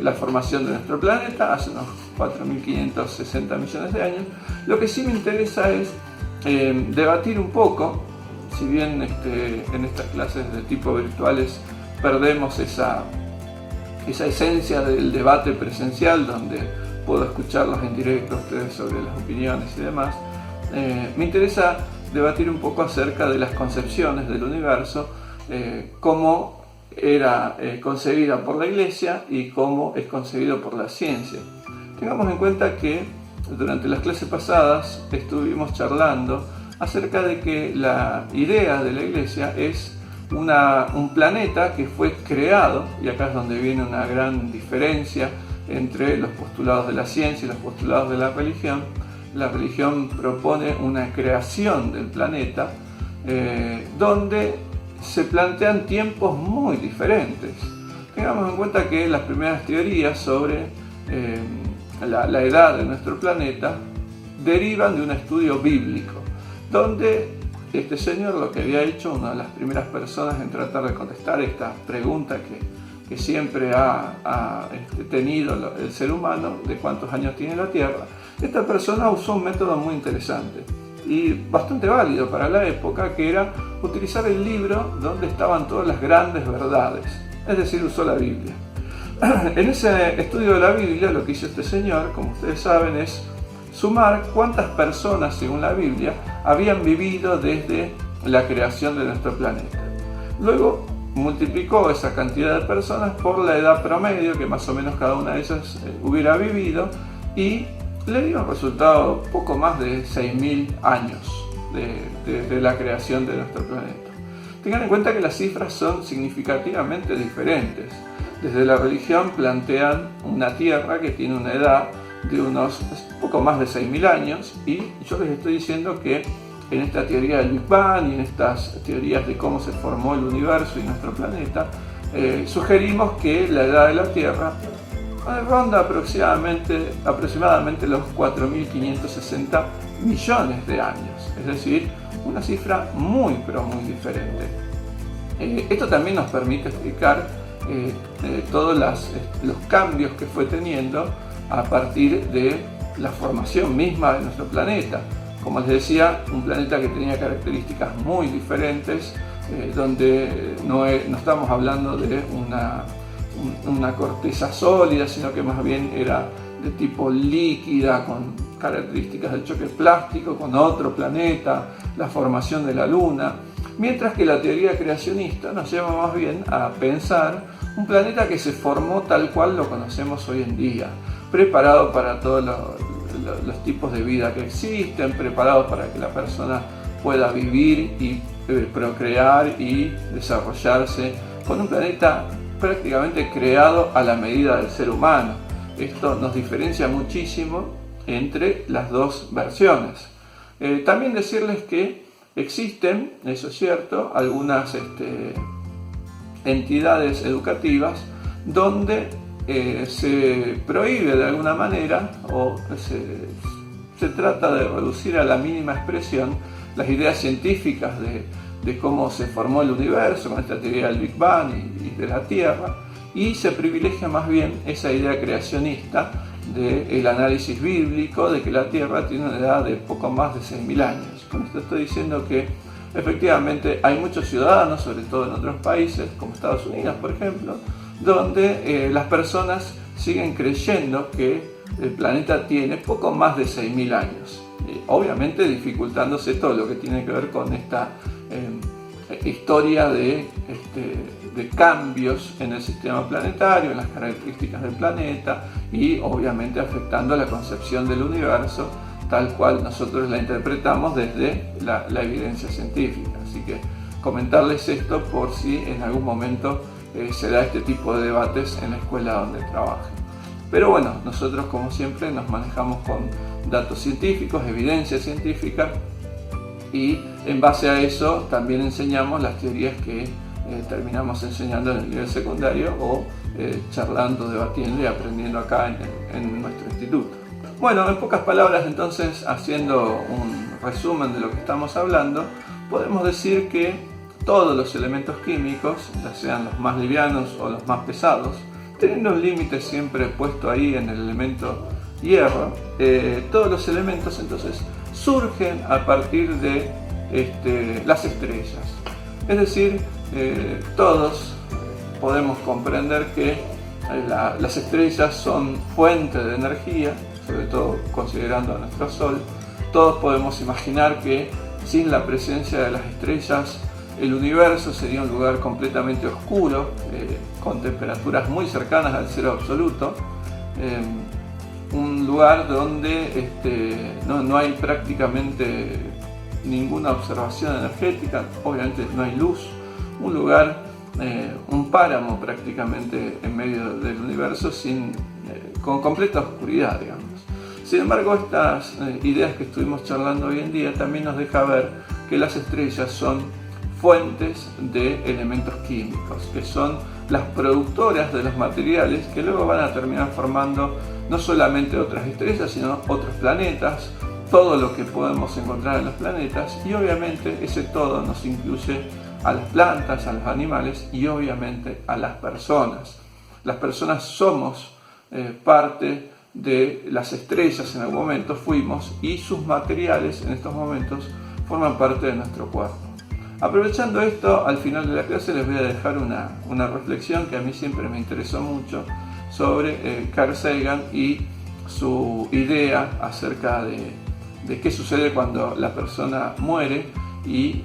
la formación de nuestro planeta hace unos 4.560 millones de años. Lo que sí me interesa es debatir un poco, si bien en estas clases de tipo virtuales perdemos esa esencia del debate presencial, donde puedo escucharlos en directo a ustedes sobre las opiniones y demás, me interesa debatir un poco acerca de las concepciones del universo, cómo era concebida por la Iglesia y cómo es concebido por la ciencia. Tengamos en cuenta que durante las clases pasadas estuvimos charlando acerca de que la idea de la Iglesia es un planeta que fue creado, y acá es donde viene una gran diferencia entre los postulados de la ciencia y los postulados de la religión. La religión propone una creación del planeta donde se plantean tiempos muy diferentes. Tengamos en cuenta que las primeras teorías sobre la edad de nuestro planeta derivan de un estudio bíblico, donde este señor lo que había hecho, una de las primeras personas en tratar de contestar esta pregunta que siempre ha tenido el ser humano, de cuántos años tiene la Tierra, esta persona usó un método muy interesante y bastante válido para la época, que era utilizar el libro donde estaban todas las grandes verdades, es decir, usó la Biblia. En ese estudio de la Biblia, lo que hizo este señor, como ustedes saben, es sumar cuántas personas, según la Biblia, habían vivido desde la creación de nuestro planeta. Luego multiplicó esa cantidad de personas por la edad promedio que más o menos cada una de ellas hubiera vivido, y le dio un resultado poco más de 6.000 años de la creación de nuestro planeta. Tengan en cuenta que las cifras son significativamente diferentes. Desde la religión plantean una Tierra que tiene una edad de unos poco más de 6.000 años, y yo les estoy diciendo que en esta teoría del Big Bang y en estas teorías de cómo se formó el universo y nuestro planeta, sugerimos que la edad de la Tierra ronda aproximadamente los 4.560 millones de años, es decir, una cifra muy pero muy diferente. Esto también nos permite explicar todos los cambios que fue teniendo a partir de la formación misma de nuestro planeta. Como les decía, un planeta que tenía características muy diferentes, donde no estamos hablando de una corteza sólida, sino que más bien era de tipo líquida, con características de choque plástico con otro planeta, la formación de la Luna, mientras que la teoría creacionista nos lleva más bien a pensar un planeta que se formó tal cual lo conocemos hoy en día, preparado para todos los tipos de vida que existen, preparado para que la persona pueda vivir y procrear y desarrollarse, con un planeta prácticamente creado a la medida del ser humano. Esto nos diferencia muchísimo entre las dos versiones. También decirles que existen, eso es cierto, algunas entidades educativas donde se prohíbe de alguna manera, o se trata de reducir a la mínima expresión las ideas científicas de cómo se formó el universo, con esta teoría del Big Bang y de la Tierra, y se privilegia más bien esa idea creacionista del análisis bíblico de que la Tierra tiene una edad de poco más de 6.000 años. Con esto estoy diciendo que efectivamente hay muchos ciudadanos, sobre todo en otros países como Estados Unidos, por ejemplo, donde las personas siguen creyendo que el planeta tiene poco más de 6.000 años, obviamente dificultándose todo lo que tiene que ver con esta historia de cambios en el sistema planetario, en las características del planeta, y obviamente afectando a la concepción del universo tal cual nosotros la interpretamos desde la evidencia científica. Así que comentarles esto por si en algún momento se da este tipo de debates en la escuela donde trabajan. Pero bueno, nosotros como siempre nos manejamos con datos científicos, evidencia científica, y en base a eso también enseñamos las teorías que terminamos enseñando en el nivel secundario o charlando, debatiendo y aprendiendo acá en nuestro instituto. Bueno, en pocas palabras, entonces, haciendo un resumen de lo que estamos hablando, podemos decir que todos los elementos químicos, ya sean los más livianos o los más pesados, teniendo un límite siempre puesto ahí en el elemento hierro, todos los elementos entonces surgen a partir de las estrellas. Es decir, todos podemos comprender que las estrellas son fuente de energía, sobre todo considerando a nuestro Sol. Todos podemos imaginar que sin la presencia de las estrellas el universo sería un lugar completamente oscuro, con temperaturas muy cercanas al cero absoluto, un lugar donde no hay prácticamente ninguna observación energética, obviamente no hay luz, un lugar, un páramo prácticamente en medio del universo con completa oscuridad, digamos. Sin embargo, estas ideas que estuvimos charlando hoy en día también nos deja ver que las estrellas son fuentes de elementos químicos, que son las productoras de los materiales que luego van a terminar formando no solamente otras estrellas, sino otros planetas, todo lo que podemos encontrar en los planetas, y obviamente ese todo nos incluye a las plantas, a los animales y obviamente a las personas. Las personas somos parte de las estrellas en algún momento, fuimos, y sus materiales en estos momentos forman parte de nuestro cuerpo. Aprovechando esto, al final de la clase les voy a dejar una reflexión que a mí siempre me interesó mucho sobre Carl Sagan y su idea acerca de qué sucede cuando la persona muere y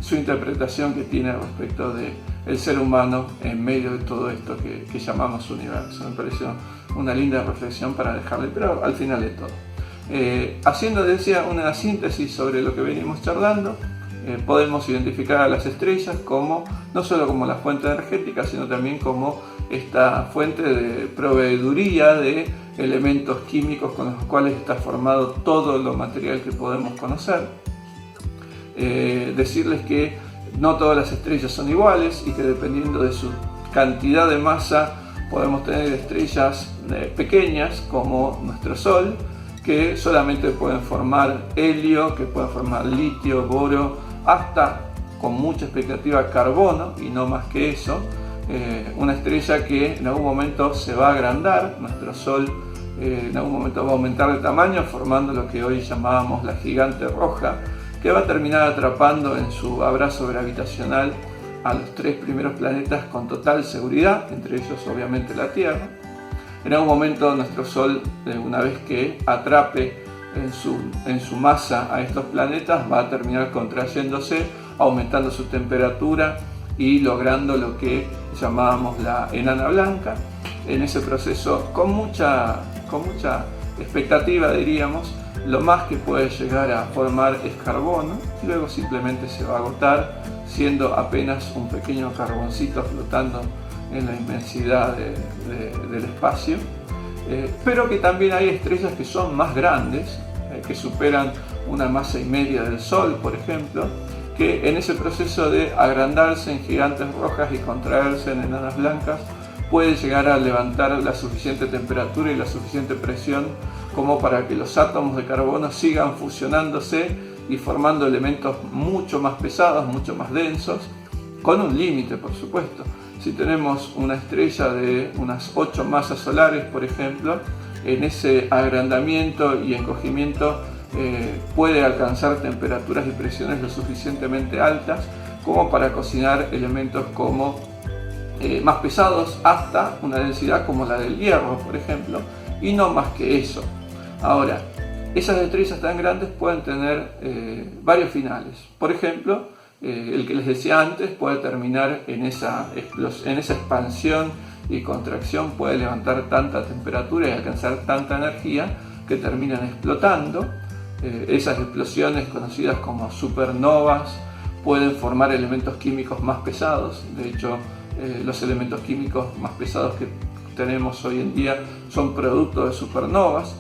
su interpretación que tiene respecto del ser humano en medio de todo esto que llamamos universo. Me pareció una linda reflexión para dejarle, pero al final de todo. Haciendo, decía, una síntesis sobre lo que venimos charlando, podemos identificar a las estrellas como no solo como la fuente energética, sino también como esta fuente de proveeduría de elementos químicos con los cuales está formado todo lo material que podemos conocer. Decirles que no todas las estrellas son iguales y que dependiendo de su cantidad de masa podemos tener estrellas pequeñas como nuestro Sol, que solamente pueden formar helio, que pueden formar litio, boro, hasta con mucha expectativa carbono y no más que eso. Una estrella que en algún momento se va a agrandar, nuestro Sol en algún momento va a aumentar de tamaño, formando lo que hoy llamábamos la gigante roja, que va a terminar atrapando en su abrazo gravitacional a los 3 primeros planetas con total seguridad, entre ellos obviamente la Tierra. En algún momento nuestro Sol, una vez que atrape en su masa a estos planetas, va a terminar contrayéndose, aumentando su temperatura y logrando lo que llamábamos la enana blanca. En ese proceso, con mucha expectativa, diríamos, lo más que puede llegar a formar es carbono, y luego simplemente se va a agotar, siendo apenas un pequeño carboncito flotando en la inmensidad del espacio. Pero que también hay estrellas que son más grandes, que superan 1,5 masas del Sol, por ejemplo, que en ese proceso de agrandarse en gigantes rojas y contraerse en enanas blancas puede llegar a levantar la suficiente temperatura y la suficiente presión como para que los átomos de carbono sigan fusionándose y formando elementos mucho más pesados, mucho más densos, con un límite, por supuesto. Si tenemos una estrella de unas 8 masas solares, por ejemplo, en ese agrandamiento y encogimiento puede alcanzar temperaturas y presiones lo suficientemente altas como para cocinar elementos como más pesados hasta una densidad como la del hierro, por ejemplo, y no más que eso. Ahora, esas estrellas tan grandes pueden tener varios finales. Por ejemplo, el que les decía antes puede terminar en esa expansión y contracción, puede levantar tanta temperatura y alcanzar tanta energía que terminan explotando. Esas explosiones, conocidas como supernovas, pueden formar elementos químicos más pesados. De hecho, los elementos químicos más pesados que tenemos hoy en día son producto de supernovas.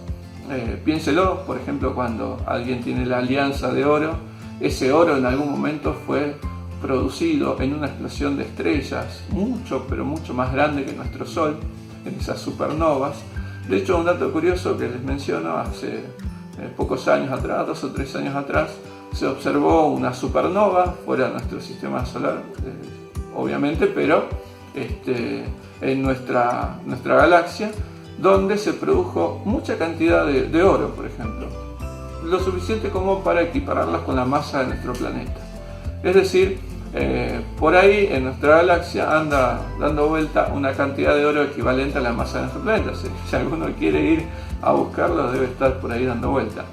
Piénselo, por ejemplo, cuando alguien tiene la alianza de oro, ese oro en algún momento fue producido en una explosión de estrellas mucho, pero mucho más grande que nuestro Sol, en esas supernovas. De hecho, un dato curioso que les menciono, hace pocos años atrás, 2 o 3 años atrás, se observó una supernova fuera de nuestro sistema solar, obviamente, pero en nuestra galaxia, donde se produjo mucha cantidad de oro, por ejemplo, lo suficiente como para equipararlas con la masa de nuestro planeta. Es decir, por ahí en nuestra galaxia anda dando vuelta una cantidad de oro equivalente a la masa de nuestro planeta. Si alguno quiere ir a buscarlo, debe estar por ahí dando vuelta.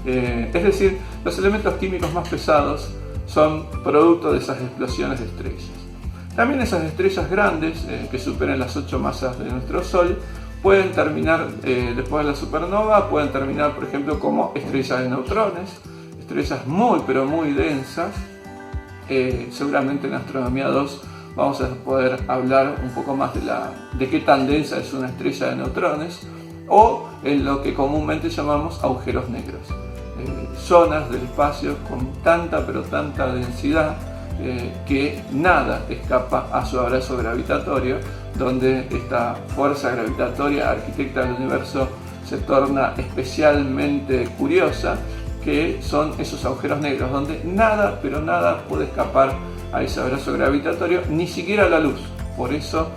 Es decir, los elementos químicos más pesados son producto de esas explosiones de estrellas. También esas estrellas grandes, que superan las 8 masas de nuestro Sol, pueden terminar, después de la supernova, pueden terminar, por ejemplo, como estrellas de neutrones, estrellas muy, pero muy densas. Seguramente en Astronomía 2 vamos a poder hablar un poco más de qué tan densa es una estrella de neutrones, o en lo que comúnmente llamamos agujeros negros. Zonas del espacio con tanta, pero tanta densidad que nada escapa a su abrazo gravitatorio, donde esta fuerza gravitatoria arquitecta del universo se torna especialmente curiosa, que son esos agujeros negros, donde nada, pero nada puede escapar a ese abrazo gravitatorio, ni siquiera la luz. Por eso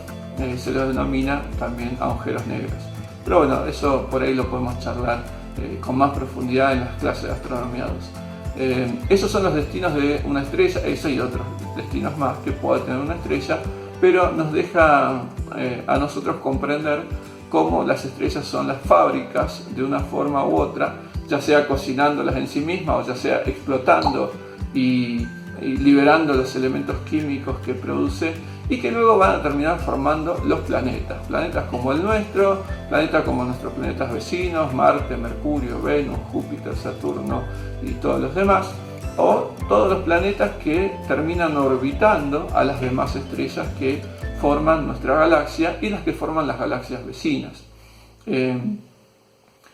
se los denomina también agujeros negros. Pero bueno, eso por ahí lo podemos charlar con más profundidad en las clases de Astronomía 2. Esos son los destinos de una estrella, eso y otros destinos más que puede tener una estrella, pero nos deja a nosotros comprender cómo las estrellas son las fábricas de una forma u otra, ya sea cocinándolas en sí mismas o ya sea explotando y liberando los elementos químicos que produce, y que luego van a terminar formando los planetas. Planetas como el nuestro, planetas como nuestros planetas vecinos, Marte, Mercurio, Venus, Júpiter, Saturno y todos los demás, o todos los planetas que terminan orbitando a las demás estrellas que forman nuestra galaxia y las que forman las galaxias vecinas.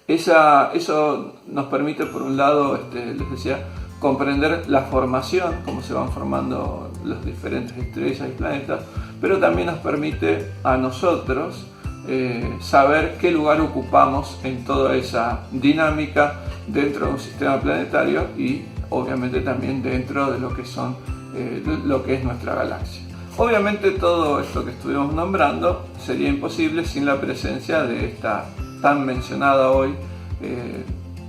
Eso nos permite, por un lado, les decía, comprender la formación, cómo se van formando las diferentes estrellas y planetas, pero también nos permite a nosotros saber qué lugar ocupamos en toda esa dinámica dentro de un sistema planetario y obviamente también dentro de lo que es nuestra galaxia. Obviamente todo esto que estuvimos nombrando sería imposible sin la presencia de esta tan mencionada hoy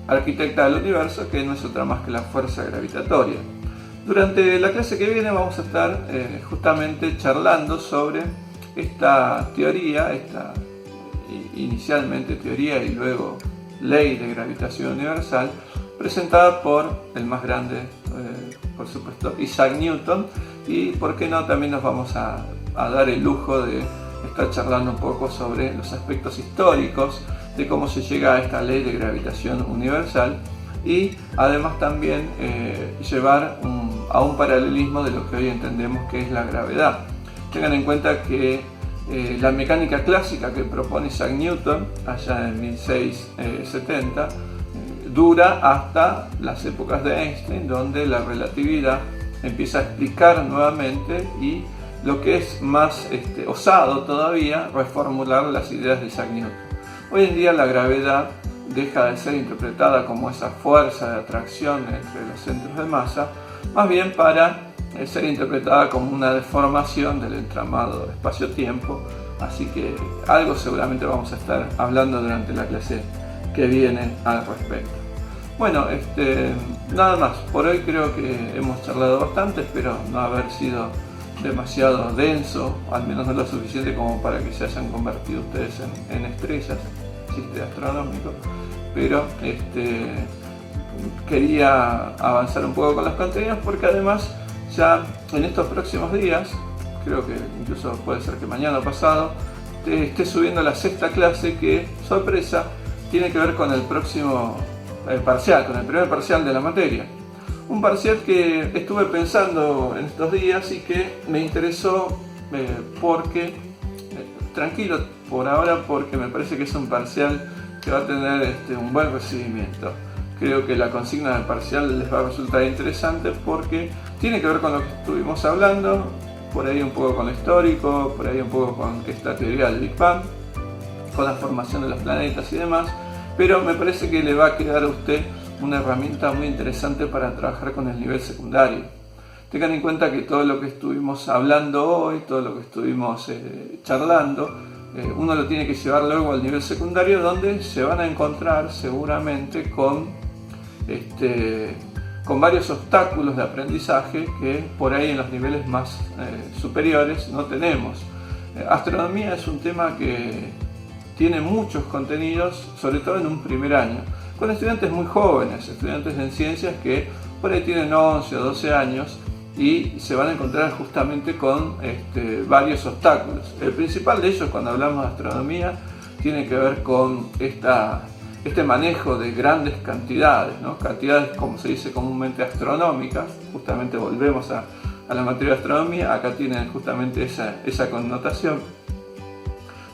arquitecta del universo, que no es otra más que la fuerza gravitatoria. Durante la clase que viene vamos a estar justamente charlando sobre esta teoría, esta inicialmente teoría y luego ley de gravitación universal, presentada por el más grande, por supuesto, Isaac Newton, y por qué no también nos vamos a dar el lujo de estar charlando un poco sobre los aspectos históricos de cómo se llega a esta ley de gravitación universal, y además también llevar a un paralelismo de lo que hoy entendemos que es la gravedad. Tengan en cuenta que la mecánica clásica que propone Isaac Newton allá en 1670 dura hasta las épocas de Einstein, donde la relatividad empieza a explicar nuevamente, y lo que es más osado todavía, reformular las ideas de Isaac Newton. Hoy en día la gravedad deja de ser interpretada como esa fuerza de atracción entre los centros de masa, más bien para ser interpretada como una deformación del entramado de espacio-tiempo, así que algo seguramente vamos a estar hablando durante la clase que viene al respecto. Bueno, nada más, por hoy creo que hemos charlado bastante, espero no haber sido demasiado denso, al menos no lo suficiente como para que se hayan convertido ustedes en estrellas, chiste astronómico, pero quería avanzar un poco con los contenidos porque además ya en estos próximos días, creo que incluso puede ser que mañana o pasado, esté subiendo la 6ª clase que, sorpresa, tiene que ver con el próximo parcial, con el primer parcial de la materia. Un parcial que estuve pensando en estos días y que me interesó porque, tranquilo por ahora, porque me parece que es un parcial que va a tener un buen recibimiento. Creo que la consigna del parcial les va a resultar interesante porque tiene que ver con lo que estuvimos hablando, por ahí un poco con lo histórico, por ahí un poco con esta teoría del Big Bang, con la formación de los planetas y demás, pero me parece que le va a quedar a usted una herramienta muy interesante para trabajar con el nivel secundario. Tengan en cuenta que todo lo que estuvimos hablando hoy, todo lo que estuvimos charlando, uno lo tiene que llevar luego al nivel secundario, donde se van a encontrar seguramente con varios obstáculos de aprendizaje que por ahí en los niveles más superiores no tenemos. Astronomía es un tema que tiene muchos contenidos, sobre todo en un primer año, con estudiantes muy jóvenes, estudiantes en ciencias que por ahí tienen 11 o 12 años y se van a encontrar justamente con varios obstáculos. El principal de ellos, cuando hablamos de astronomía, tiene que ver con este manejo de grandes cantidades, ¿no? Cantidades, como se dice comúnmente, astronómicas. Justamente volvemos a la materia de astronomía, acá tienen justamente esa connotación.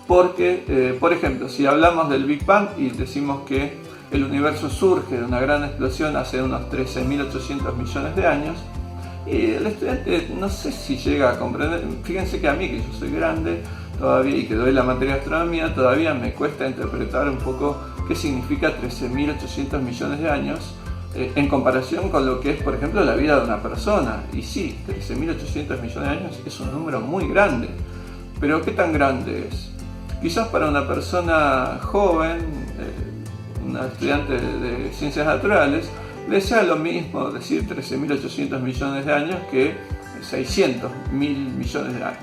Porque, por ejemplo, si hablamos del Big Bang y decimos que el universo surge de una gran explosión hace unos 13.800 millones de años, y el estudiante no sé si llega a comprender. Fíjense que a mí, que yo soy grande todavía y que doy la materia de astronomía, todavía me cuesta interpretar un poco qué significa 13.800 millones de años en comparación con lo que es, por ejemplo, la vida de una persona. Y sí, 13.800 millones de años es un número muy grande, pero ¿qué tan grande es? Quizás para una persona joven, una estudiante de ciencias naturales, le sea lo mismo decir 13.800 millones de años que 600.000 millones de años.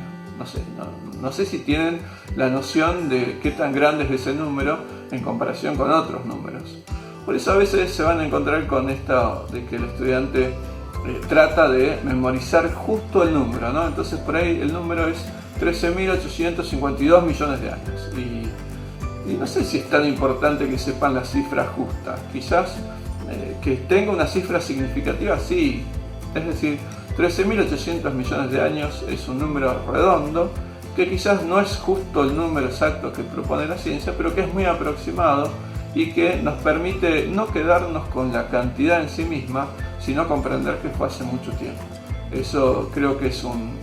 No sé si tienen la noción de qué tan grande es ese número en comparación con otros números. Por eso a veces se van a encontrar con esto de que el estudiante trata de memorizar justo el número, ¿no? Entonces por ahí el número es 13.852 millones de años. Y no sé si es tan importante que sepan la cifra justa. Quizás que tenga una cifra significativa, sí. Es decir, 13.800 millones de años es un número redondo, que quizás no es justo el número exacto que propone la ciencia, pero que es muy aproximado y que nos permite no quedarnos con la cantidad en sí misma, sino comprender que fue hace mucho tiempo. Eso creo que es un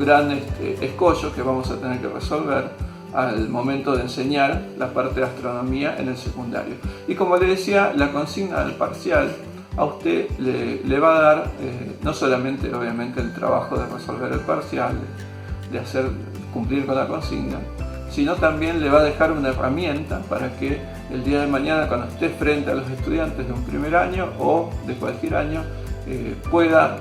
gran escollo que vamos a tener que resolver al momento de enseñar la parte de astronomía en el secundario. Y como le decía, la consigna del parcial a usted le va a dar no solamente obviamente el trabajo de resolver el parcial, de hacer cumplir con la consigna, sino también le va a dejar una herramienta para que el día de mañana, cuando esté frente a los estudiantes de un primer año o de cualquier año, pueda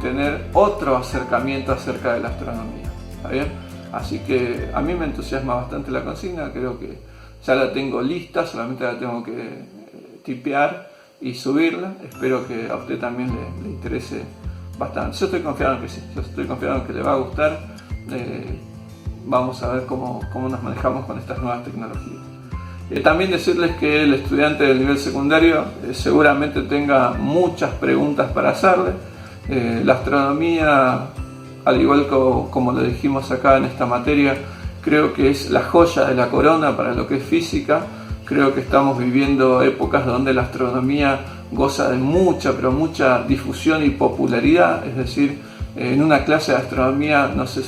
tener otro acercamiento acerca de la astronomía. ¿Está bien? Así que a mí me entusiasma bastante la consigna, creo que ya la tengo lista, solamente la tengo que tipear y subirla. Espero que a usted también le interese bastante. Yo estoy confiado en que sí, yo estoy confiado en que le va a gustar. Vamos a ver cómo nos manejamos con estas nuevas tecnologías. También decirles que el estudiante del nivel secundario seguramente tenga muchas preguntas para hacerle. La astronomía, al igual como lo dijimos acá en esta materia, creo que es la joya de la corona para lo que es física. Creo que estamos viviendo épocas donde la astronomía goza de mucha, pero mucha difusión y popularidad. Es decir, en una clase de astronomía no se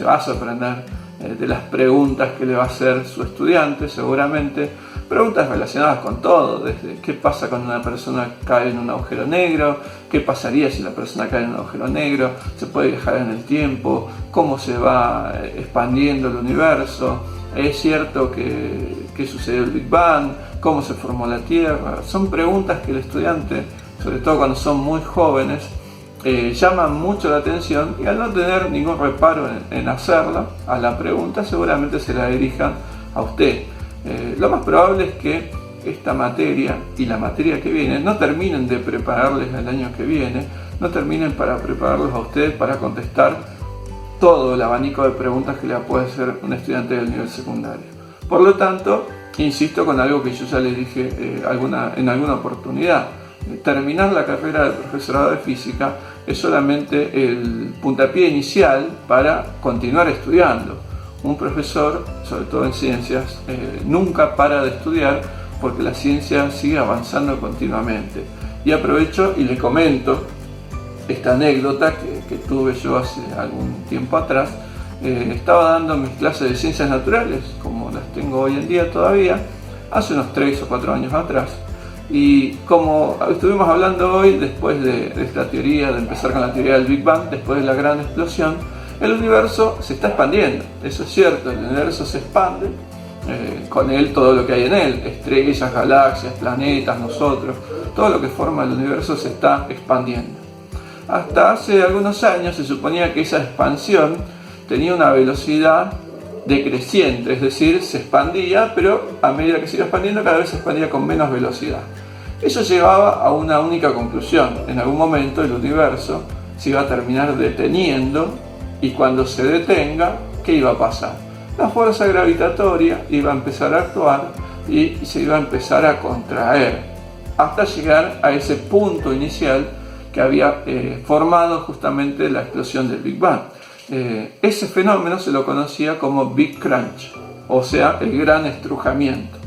va a sorprender de las preguntas que le va a hacer su estudiante, seguramente. Preguntas relacionadas con todo, desde qué pasa cuando una persona cae en un agujero negro, qué pasaría si la persona cae en un agujero negro, se puede viajar en el tiempo, cómo se va expandiendo el universo, es cierto que sucedió el Big Bang, cómo se formó la Tierra. Son preguntas que el estudiante, sobre todo cuando son muy jóvenes, llaman mucho la atención y al no tener ningún reparo en hacerla, a la pregunta seguramente se la dirijan a usted. Lo más probable es que esta materia y la materia que viene no terminen de prepararles el año que viene, no terminen para prepararlos a ustedes para contestar todo el abanico de preguntas que le puede hacer un estudiante del nivel secundario. Por lo tanto, insisto con algo que yo ya les dije en alguna oportunidad. Terminar la carrera de profesorado de física es solamente el puntapié inicial para continuar estudiando. Un profesor, sobre todo en ciencias, nunca para de estudiar porque la ciencia sigue avanzando continuamente. Y aprovecho y le comento esta anécdota que tuve yo hace algún tiempo atrás. Estaba dando mis clases de ciencias naturales, como las tengo hoy en día todavía, hace unos 3 o 4 años atrás. Y como estuvimos hablando hoy, después de esta teoría, de empezar con la teoría del Big Bang, después de la gran explosión, el universo se está expandiendo. Eso es cierto, el universo se expande, con él todo lo que hay en él, estrellas, galaxias, planetas, nosotros, todo lo que forma el universo se está expandiendo. Hasta hace algunos años se suponía que esa expansión tenía una velocidad decreciente, es decir, se expandía, pero a medida que se iba expandiendo cada vez se expandía con menos velocidad. Eso llevaba a una única conclusión: en algún momento el universo se iba a terminar deteniendo, y cuando se detenga, ¿qué iba a pasar? La fuerza gravitatoria iba a empezar a actuar y se iba a empezar a contraer hasta llegar a ese punto inicial que había formado justamente la explosión del Big Bang. Ese fenómeno se lo conocía como Big Crunch, o sea, el gran estrujamiento.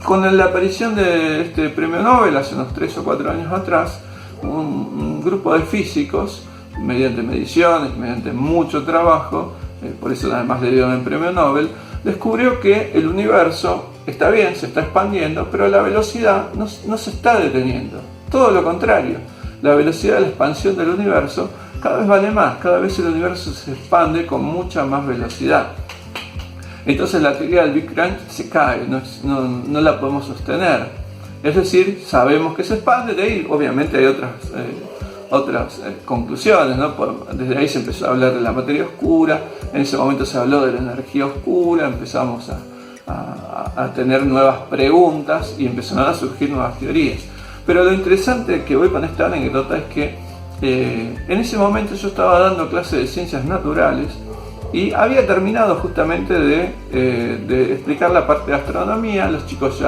Con la aparición de este premio Nobel hace unos 3 o 4 años atrás, un grupo de físicos, mediante mediciones, mediante mucho trabajo, por eso además le dieron el premio Nobel, descubrió que el universo está bien, se está expandiendo, pero la velocidad no se está deteniendo. Todo lo contrario, la velocidad de la expansión del universo cada vez vale más, cada vez el universo se expande con mucha más velocidad. Entonces la teoría del Big Crunch se cae, no la podemos sostener. Es decir, sabemos que se expande, de ahí obviamente hay otras conclusiones, ¿no? Desde ahí se empezó a hablar de la materia oscura, en ese momento se habló de la energía oscura, empezamos a tener nuevas preguntas y empezaron a surgir nuevas teorías. Pero lo interesante que voy con esta anécdota es que en ese momento yo estaba dando clases de ciencias naturales y había terminado justamente de explicar la parte de astronomía. Los chicos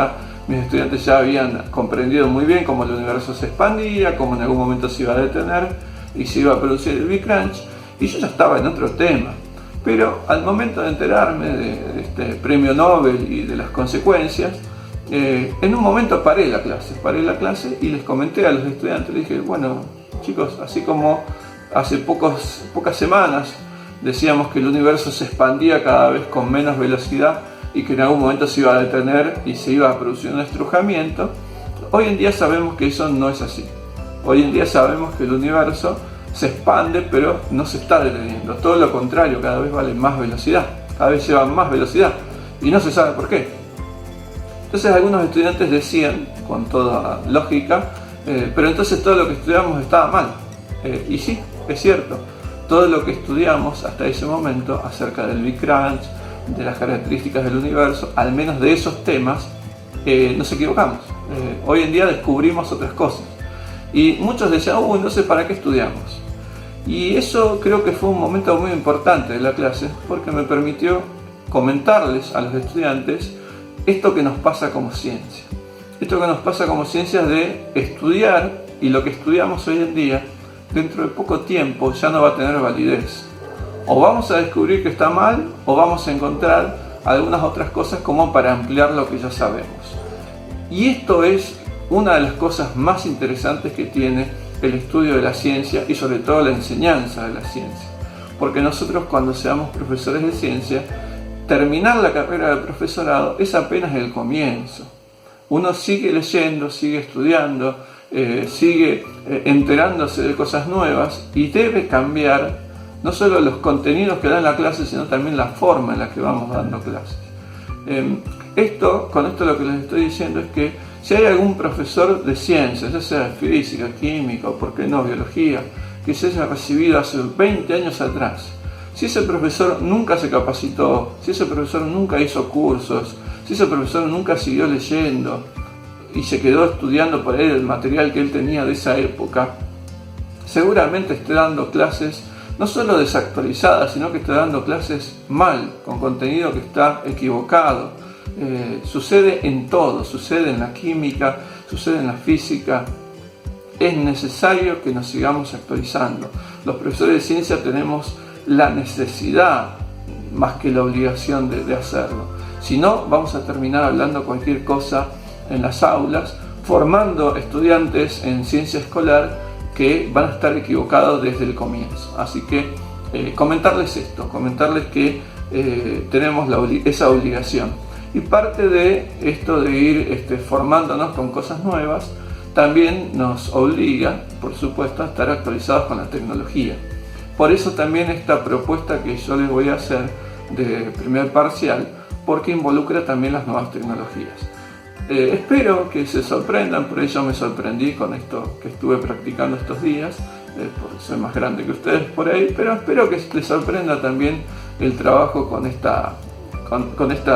mis estudiantes ya habían comprendido muy bien cómo el universo se expandía, cómo en algún momento se iba a detener y se iba a producir el Big Crunch, y yo ya estaba en otro tema. Pero al momento de enterarme de este premio Nobel y de las consecuencias, en un momento paré la clase y les comenté a los estudiantes, les dije, bueno chicos, así como hace pocas semanas decíamos que el universo se expandía cada vez con menos velocidad y que en algún momento se iba a detener y se iba a producir un estrujamiento, hoy en día sabemos que eso no es así. Hoy en día sabemos que el universo se expande, pero no se está deteniendo, todo lo contrario, cada vez vale más velocidad, cada vez lleva más velocidad y no se sabe por qué. Entonces algunos estudiantes decían, con toda lógica, pero entonces todo lo que estudiamos estaba mal. Y sí, es cierto, todo lo que estudiamos hasta ese momento acerca del Big Crunch, de las características del universo, al menos de esos temas, nos equivocamos. Hoy en día descubrimos otras cosas. Y muchos decían, no sé para qué estudiamos. Y eso creo que fue un momento muy importante de la clase, porque me permitió comentarles a los estudiantes esto que nos pasa como ciencia. Esto que nos pasa como ciencia de estudiar, y lo que estudiamos hoy en día, dentro de poco tiempo ya no va a tener validez. O vamos a descubrir que está mal, o vamos a encontrar algunas otras cosas como para ampliar lo que ya sabemos. Y esto es una de las cosas más interesantes que tiene el estudio de la ciencia y sobre todo la enseñanza de la ciencia. Porque nosotros, cuando seamos profesores de ciencia, terminar la carrera de profesorado es apenas el comienzo. Uno sigue leyendo, sigue estudiando, sigue enterándose de cosas nuevas y debe cambiar no solo los contenidos que da en la clase, sino también la forma en la que vamos dando clases. Con esto lo que les estoy diciendo es que Si hay algún profesor de ciencias, ya sea física, química o por qué no biología, que se haya recibido hace 20 años atrás, si ese profesor nunca se capacitó, si ese profesor nunca hizo cursos, si ese profesor nunca siguió leyendo y se quedó estudiando por ahí el material que él tenía de esa época, seguramente esté dando clases no solo desactualizadas, sino que esté dando clases mal, con contenido que está equivocado. Sucede en todo, sucede en la química, sucede en la física. Es necesario que nos sigamos actualizando. Los profesores de ciencia tenemos la necesidad más que la obligación de hacerlo. Si no, vamos a terminar hablando cualquier cosa en las aulas, formando estudiantes en ciencia escolar que van a estar equivocados desde el comienzo. Así que comentarles esto, comentarles que tenemos esa obligación. Y parte de esto de ir formándonos con cosas nuevas también nos obliga, por supuesto, a estar actualizados con la tecnología. Por eso también esta propuesta que yo les voy a hacer de primer parcial, porque involucra también las nuevas tecnologías. Espero que se sorprendan, por eso me sorprendí con esto que estuve practicando estos días, porque soy más grande que ustedes por ahí, pero espero que les sorprenda también el trabajo con esta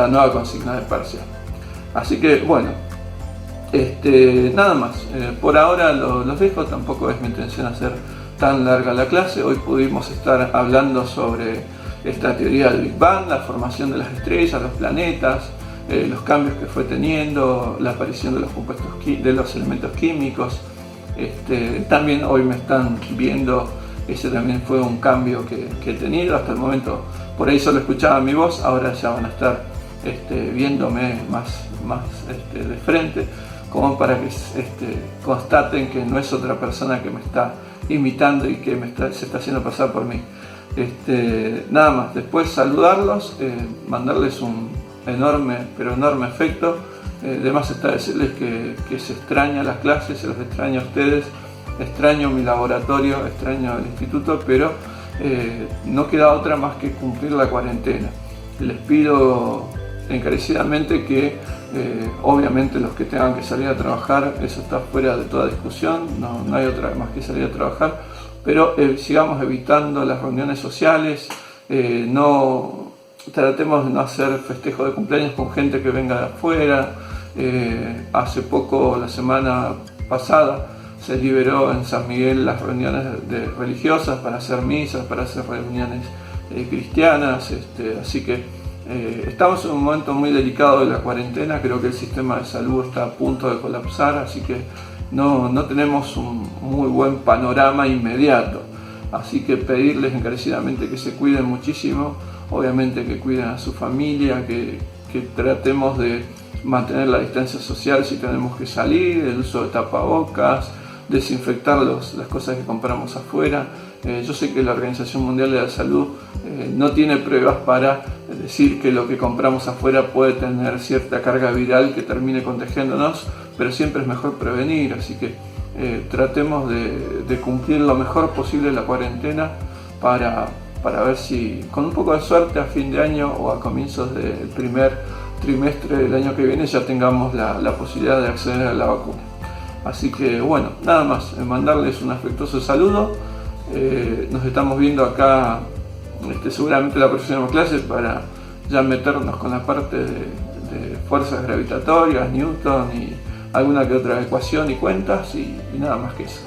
nueva consigna de parcial. Así que bueno, nada más, por ahora los dejo, tampoco es mi intención hacer tan larga la clase. Hoy pudimos estar hablando sobre esta teoría del Big Bang, la formación de las estrellas, los planetas, los cambios que fue teniendo, la aparición de los compuestos de los elementos químicos. También hoy me están viendo, ese también fue un cambio que he tenido. Hasta el momento por ahí solo escuchaba mi voz, ahora ya van a estar viéndome más de frente, como para que constaten que no es otra persona que me está imitando y que se está haciendo pasar por mí. Nada más, después saludarlos, mandarles un enorme afecto. Además está decirles que se extraña las clases, se los extraña a ustedes, extraño mi laboratorio, extraño el instituto, pero no queda otra más que cumplir la cuarentena. Les pido encarecidamente que obviamente los que tengan que salir a trabajar, eso está fuera de toda discusión, no hay otra más que salir a trabajar, pero sigamos evitando las reuniones sociales, tratemos de no hacer festejos de cumpleaños con gente que venga de afuera. Hace poco, la semana pasada, se liberó en San Miguel las reuniones religiosas para hacer misas, para hacer reuniones cristianas, así que estamos en un momento muy delicado de la cuarentena. Creo que el sistema de salud está a punto de colapsar, así que no tenemos un muy buen panorama inmediato, así que pedirles encarecidamente que se cuiden muchísimo, obviamente que cuiden a su familia, que tratemos de mantener la distancia social si tenemos que salir, el uso de tapabocas, desinfectar las cosas que compramos afuera. Yo sé que la Organización Mundial de la Salud no tiene pruebas para decir que lo que compramos afuera puede tener cierta carga viral que termine contagiándonos, pero siempre es mejor prevenir, así que tratemos de cumplir lo mejor posible la cuarentena para ver si con un poco de suerte a fin de año o a comienzos del primer trimestre del año que viene ya tengamos la posibilidad de acceder a la vacuna. Así que bueno, nada más, mandarles un afectuoso saludo. Nos estamos viendo acá seguramente la próxima clase para ya meternos con la parte de fuerzas gravitatorias, Newton y alguna que otra ecuación y cuentas y nada más que eso.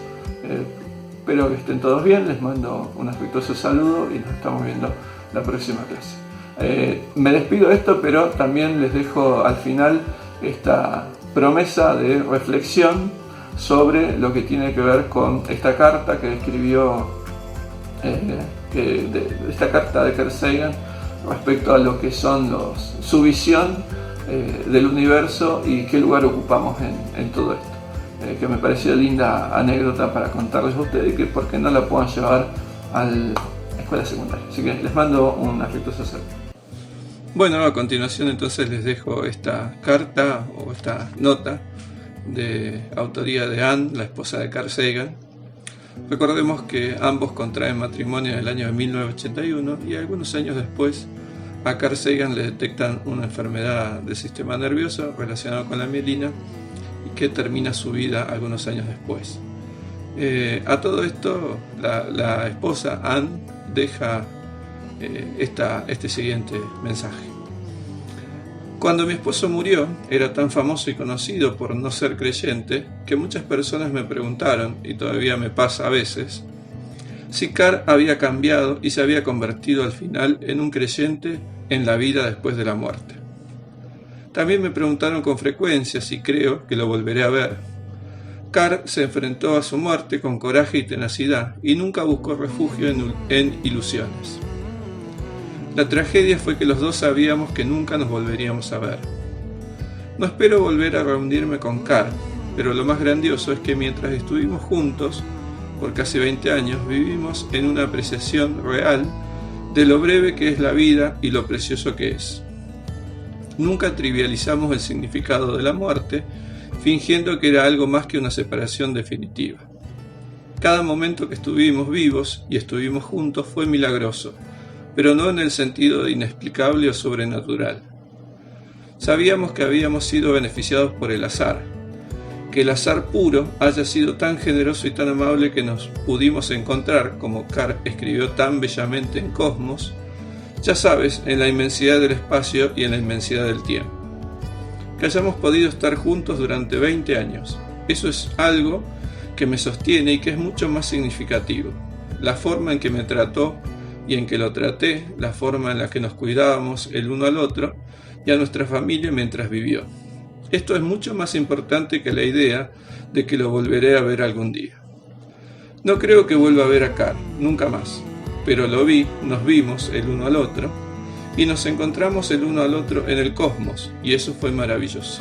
Espero que estén todos bien, les mando un afectuoso saludo y nos estamos viendo la próxima clase. Me despido de esto, pero también les dejo al final esta promesa de reflexión sobre lo que tiene que ver con esta carta que escribió, esta carta de Carl Sagan respecto a lo que son su visión del universo y qué lugar ocupamos en todo esto. Que me pareció linda anécdota para contarles a ustedes y que por qué no la puedan llevar a la escuela secundaria. Así que les mando un afectuoso saludo. Bueno, a continuación entonces les dejo esta carta o esta nota de autoría de Anne, la esposa de Carl Sagan. Recordemos que ambos contraen matrimonio en el año de 1981 y algunos años después a Carl Sagan le detectan una enfermedad del sistema nervioso relacionada con la mielina que termina su vida algunos años después. A todo esto, la esposa Anne deja este siguiente mensaje. Cuando mi esposo murió, era tan famoso y conocido por no ser creyente que muchas personas me preguntaron, y todavía me pasa a veces, si Carl había cambiado y se había convertido al final en un creyente en la vida después de la muerte. También me preguntaron con frecuencia si creo que lo volveré a ver. Carl se enfrentó a su muerte con coraje y tenacidad y nunca buscó refugio en ilusiones. La tragedia fue que los dos sabíamos que nunca nos volveríamos a ver. No espero volver a reunirme con Carl, pero lo más grandioso es que mientras estuvimos juntos, por casi 20 años, vivimos en una apreciación real de lo breve que es la vida y lo precioso que es. Nunca trivializamos el significado de la muerte, fingiendo que era algo más que una separación definitiva. Cada momento que estuvimos vivos y estuvimos juntos fue milagroso, pero no en el sentido de inexplicable o sobrenatural. Sabíamos que habíamos sido beneficiados por el azar, que el azar puro haya sido tan generoso y tan amable que nos pudimos encontrar, como Carl escribió tan bellamente en Cosmos, ya sabes, en la inmensidad del espacio y en la inmensidad del tiempo. Que hayamos podido estar juntos durante 20 años. Eso es algo que me sostiene y que es mucho más significativo. La forma en que me trató y en que lo traté, la forma en la que nos cuidábamos el uno al otro y a nuestra familia mientras vivió. Esto es mucho más importante que la idea de que lo volveré a ver algún día. No creo que vuelva a ver a Carl, nunca más, pero nos vimos el uno al otro y nos encontramos el uno al otro en el cosmos, y eso fue maravilloso.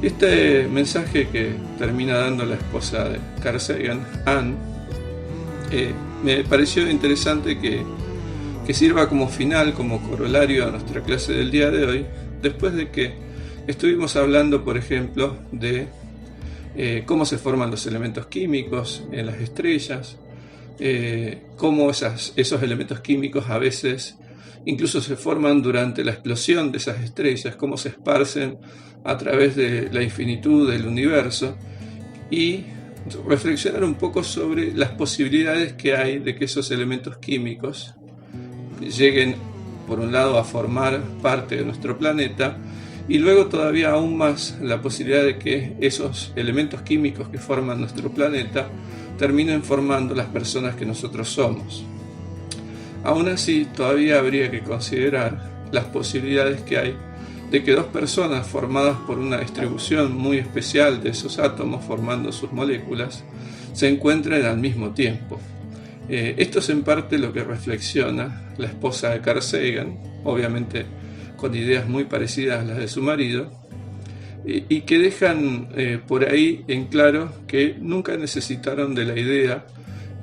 Este mensaje que termina dando la esposa de Carl Sagan, Anne, me pareció interesante que sirva como final, como corolario a nuestra clase del día de hoy, después de que estuvimos hablando, por ejemplo, de cómo se forman los elementos químicos en las estrellas, cómo esos elementos químicos a veces incluso se forman durante la explosión de esas estrellas, cómo se esparcen a través de la infinitud del universo, y reflexionar un poco sobre las posibilidades que hay de que esos elementos químicos lleguen, por un lado, a formar parte de nuestro planeta, y luego todavía aún más la posibilidad de que esos elementos químicos que forman nuestro planeta terminen formando las personas que nosotros somos. Aún así, todavía habría que considerar las posibilidades que hay de que dos personas formadas por una distribución muy especial de esos átomos formando sus moléculas se encuentren al mismo tiempo. Esto es en parte lo que reflexiona la esposa de Carl Sagan, obviamente con ideas muy parecidas a las de su marido, y que dejan por ahí en claro que nunca necesitaron de la idea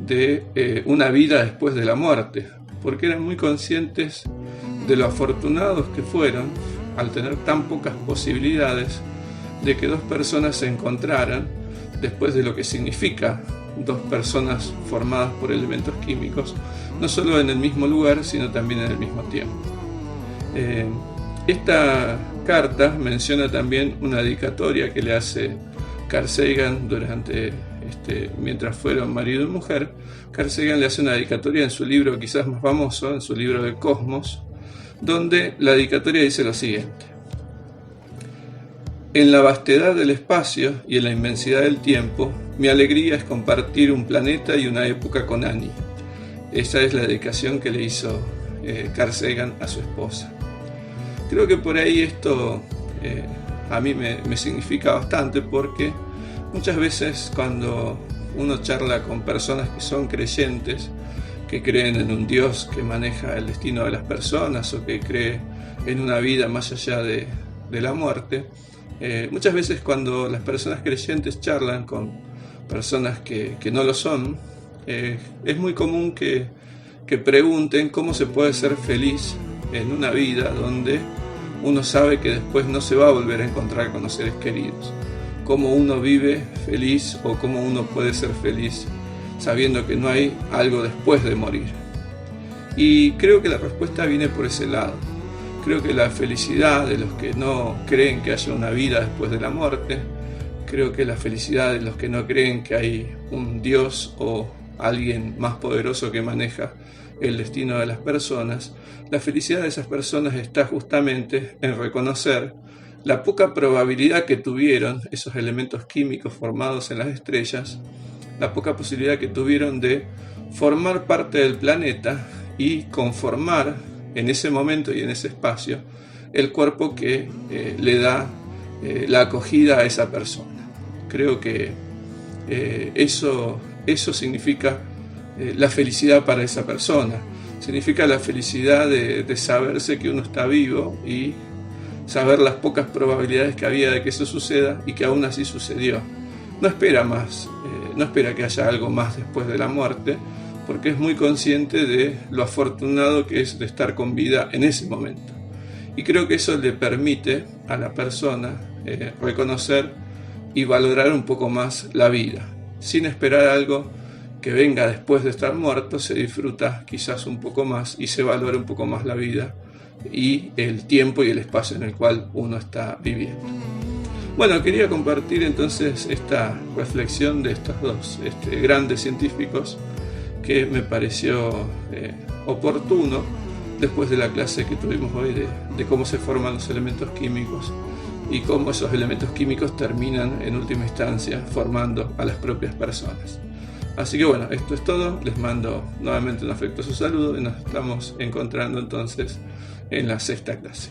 de una vida después de la muerte, porque eran muy conscientes de lo afortunados que fueron al tener tan pocas posibilidades de que dos personas se encontraran después de lo que significa dos personas formadas por elementos químicos, no solo en el mismo lugar, sino también en el mismo tiempo. Esta carta menciona también una dedicatoria que le hace Carl Sagan mientras fueron marido y mujer. Carl Sagan le hace una dedicatoria en su libro quizás más famoso, en su libro de Cosmos, donde la dedicatoria dice lo siguiente: en la vastedad del espacio y en la inmensidad del tiempo, mi alegría es compartir un planeta y una época con Annie. Esa es la dedicación que le hizo Carl Sagan a su esposa. Creo que por ahí esto a mí me significa bastante, porque muchas veces cuando uno charla con personas que son creyentes, que creen en un Dios que maneja el destino de las personas o que cree en una vida más allá de la muerte, muchas veces cuando las personas creyentes charlan con personas que no lo son, es muy común que pregunten cómo se puede ser feliz en una vida donde uno sabe que después no se va a volver a encontrar con los seres queridos. Cómo uno vive feliz o cómo uno puede ser feliz sabiendo que no hay algo después de morir. Y creo que la respuesta viene por ese lado. Creo que la felicidad de los que no creen que haya una vida después de la muerte Creo que la felicidad de los que no creen que hay un Dios o alguien más poderoso que maneja el destino de las personas, la felicidad de esas personas está justamente en reconocer la poca probabilidad que tuvieron esos elementos químicos formados en las estrellas, la poca posibilidad que tuvieron de formar parte del planeta y conformar en ese momento y en ese espacio el cuerpo que le da la acogida a esa persona. Creo que eso significa la felicidad para esa persona. Significa la felicidad de saberse que uno está vivo y saber las pocas probabilidades que había de que eso suceda y que aún así sucedió. No espera más, no espera que haya algo más después de la muerte, porque es muy consciente de lo afortunado que es de estar con vida en ese momento. Y creo que eso le permite a la persona reconocer y valorar un poco más la vida. Sin esperar algo que venga después de estar muerto, se disfruta quizás un poco más y se valora un poco más la vida y el tiempo y el espacio en el cual uno está viviendo. Bueno, quería compartir entonces esta reflexión de estos dos grandes científicos que me pareció oportuno después de la clase que tuvimos hoy de cómo se forman los elementos químicos y cómo esos elementos químicos terminan en última instancia formando a las propias personas. Así que bueno, esto es todo. Les mando nuevamente un afectuoso saludo y nos estamos encontrando entonces en la sexta clase.